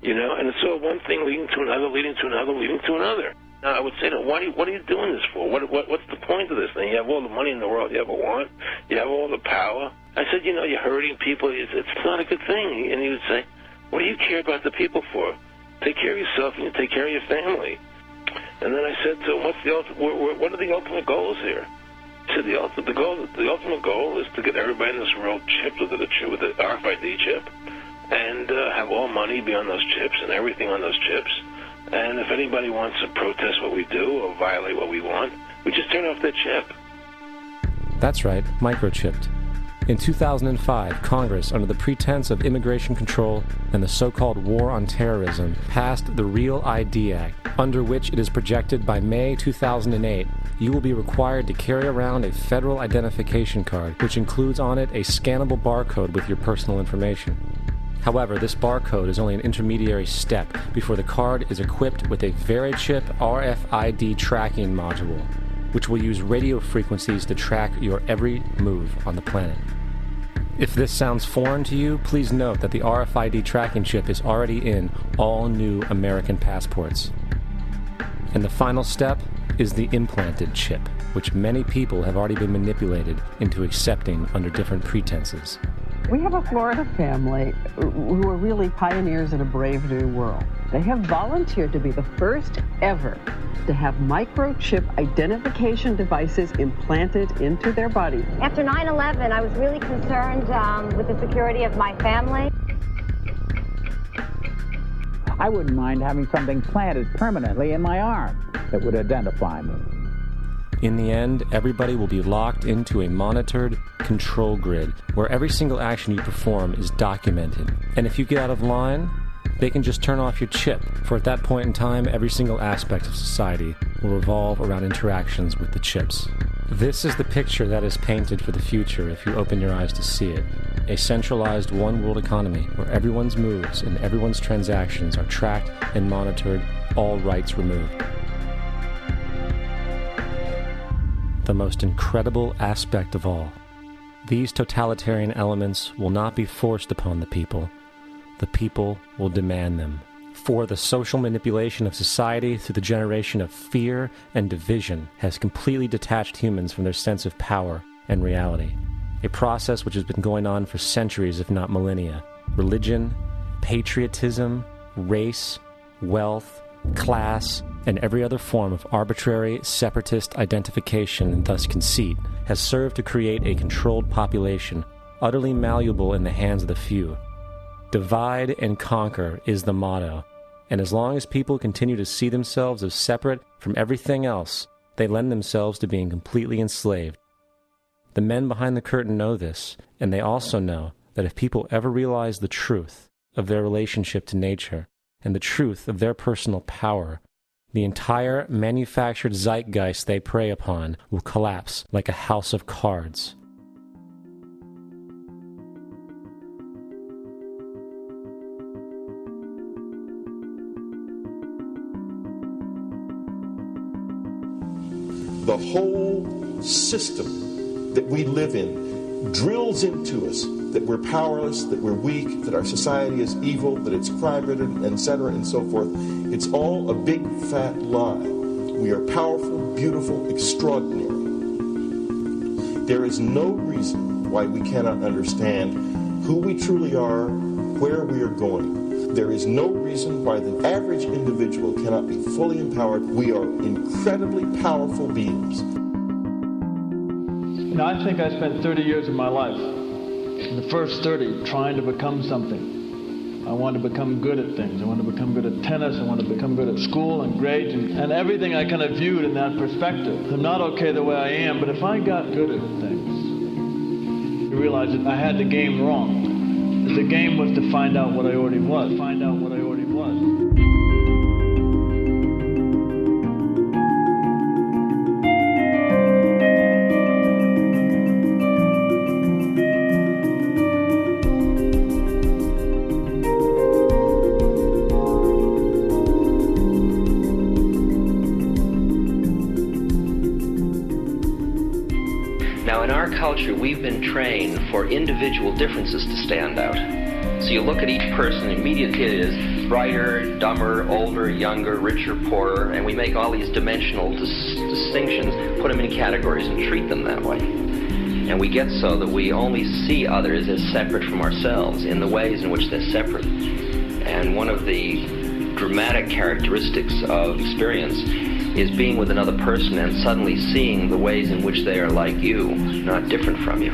You know, and it's all one thing leading to another, leading to another, leading to another. Now, I would say, what are you doing this for? What's the point of this thing? You have all the money in the world you ever want. You have all the power. I said, you know, you're hurting people. It's not a good thing. And he would say, what do you care about the people for? Take care of yourself and you take care of your family. And then I said to him, what are the ultimate goals here? He said, the ultimate goal is to get everybody in this world chipped with the RFID chip and have all money be on those chips and everything on those chips. And if anybody wants to protest what we do or violate what we want, we just turn off their chip. That's right, microchipped. In 2005, Congress, under the pretense of immigration control and the so-called war on terrorism, passed the Real ID Act, under which it is projected by May 2008, you will be required to carry around a federal identification card, which includes on it a scannable barcode with your personal information. However, this barcode is only an intermediary step before the card is equipped with a Verichip RFID tracking module, which will use radio frequencies to track your every move on the planet. If this sounds foreign to you, please note that the RFID tracking chip is already in all new American passports. And the final step is the implanted chip, which many people have already been manipulated into accepting under different pretenses. We have a Florida family who are really pioneers in a brave new world. They have volunteered to be the first ever to have microchip identification devices implanted into their body. After 9/11, I was really concerned with the security of my family. I wouldn't mind having something planted permanently in my arm that would identify me. In the end, everybody will be locked into a monitored control grid where every single action you perform is documented. And if you get out of line, they can just turn off your chip, for at that point in time, every single aspect of society will revolve around interactions with the chips. This is the picture that is painted for the future if you open your eyes to see it. A centralized one-world economy where everyone's moves and everyone's transactions are tracked and monitored, all rights removed. The most incredible aspect of all. These totalitarian elements will not be forced upon the people. The people will demand them. For the social manipulation of society through the generation of fear and division has completely detached humans from their sense of power and reality. A process which has been going on for centuries, if not millennia. Religion, patriotism, race, wealth, class, and every other form of arbitrary, separatist identification and thus conceit has served to create a controlled population, utterly malleable in the hands of the few. Divide and conquer is the motto, and as long as people continue to see themselves as separate from everything else, they lend themselves to being completely enslaved. The men behind the curtain know this, and they also know that if people ever realize the truth of their relationship to nature and the truth of their personal power, the entire manufactured zeitgeist they prey upon will collapse like a house of cards. The whole system that we live in drills into us that we're powerless, that we're weak, that our society is evil, that it's crime-ridden, etc., and so forth. It's all a big, fat lie. We are powerful, beautiful, extraordinary. There is no reason why we cannot understand who we truly are, where we are going. There is no reason why the average individual cannot be fully empowered. We are incredibly powerful beings. You know, I think I spent 30 years of my life, the first 30, trying to become something. I wanted to become good at things. I wanted to become good at tennis. I wanted to become good at school and grades and everything I kind of viewed in that perspective. I'm not okay the way I am, but if I got good at things, I realized that I had the game wrong. The game was to find out what I already was. Find out what I already was. Now, in our culture, we've been trained for individual differences to stand out. So you look at each person, immediately it is brighter, dumber, older, younger, richer, poorer, and we make all these dimensional distinctions, put them in categories and treat them that way. And we get so that we only see others as separate from ourselves in the ways in which they're separate. And one of the dramatic characteristics of experience is being with another person and suddenly seeing the ways in which they are like you, not different from you.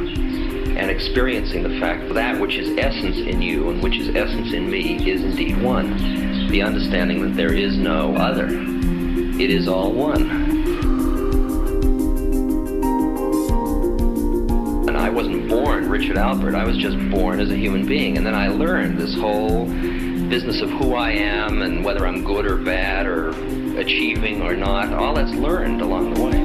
And experiencing the fact that which is essence in you and which is essence in me is indeed one. The understanding that there is no other. It is all one. And I wasn't born Richard Albert. I was just born as a human being. And then I learned this whole business of who I am and whether I'm good or bad or achieving or not. All that's learned along the way.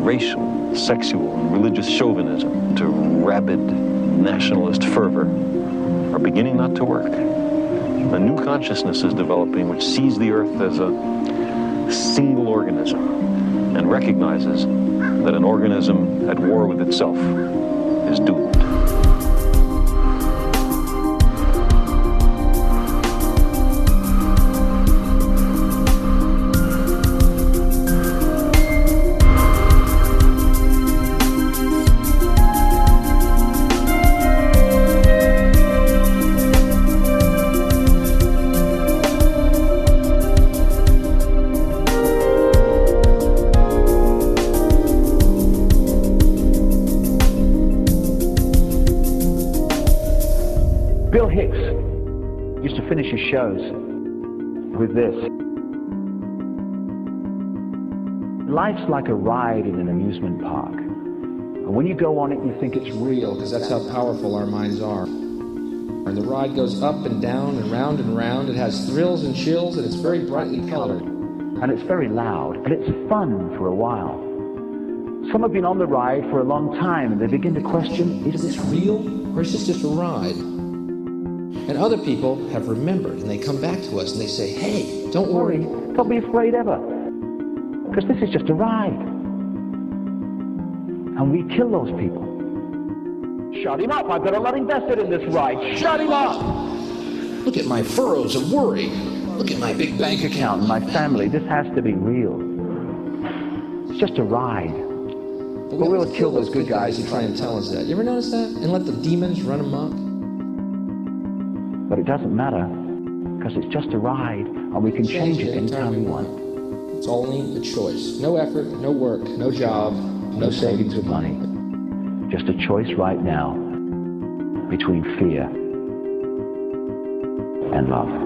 Racial, sexual, and religious chauvinism to rabid nationalist fervor are beginning not to work. A new consciousness is developing which sees the earth as a single organism and recognizes that an organism at war with itself is doomed. Finish his shows with this. Life's like a ride in an amusement park. And when you go on it, you think it's real, because that's how powerful our minds are. And the ride goes up and down and round and round. It has thrills and chills, and it's very brightly colored. And it's very loud, but it's fun for a while. Some have been on the ride for a long time, and they begin to question, is this real, or is this just a ride? And other people have remembered, and they come back to us and they say, hey, don't worry. Don't be afraid ever, because this is just a ride. And we kill those people. Shut him up. I've got a lot invested in this ride. Shut him up. Look at my furrows of worry. Look at my big bank account. My family. This has to be real. It's just a ride. But we'll kill those good guys who try and tell us that. You ever notice that? And let the demons run amok? But it doesn't matter, because it's just a ride, and we can change it anytime we want. It's only a choice. No effort, no work, no job, no savings of money. Just a choice right now between fear and love.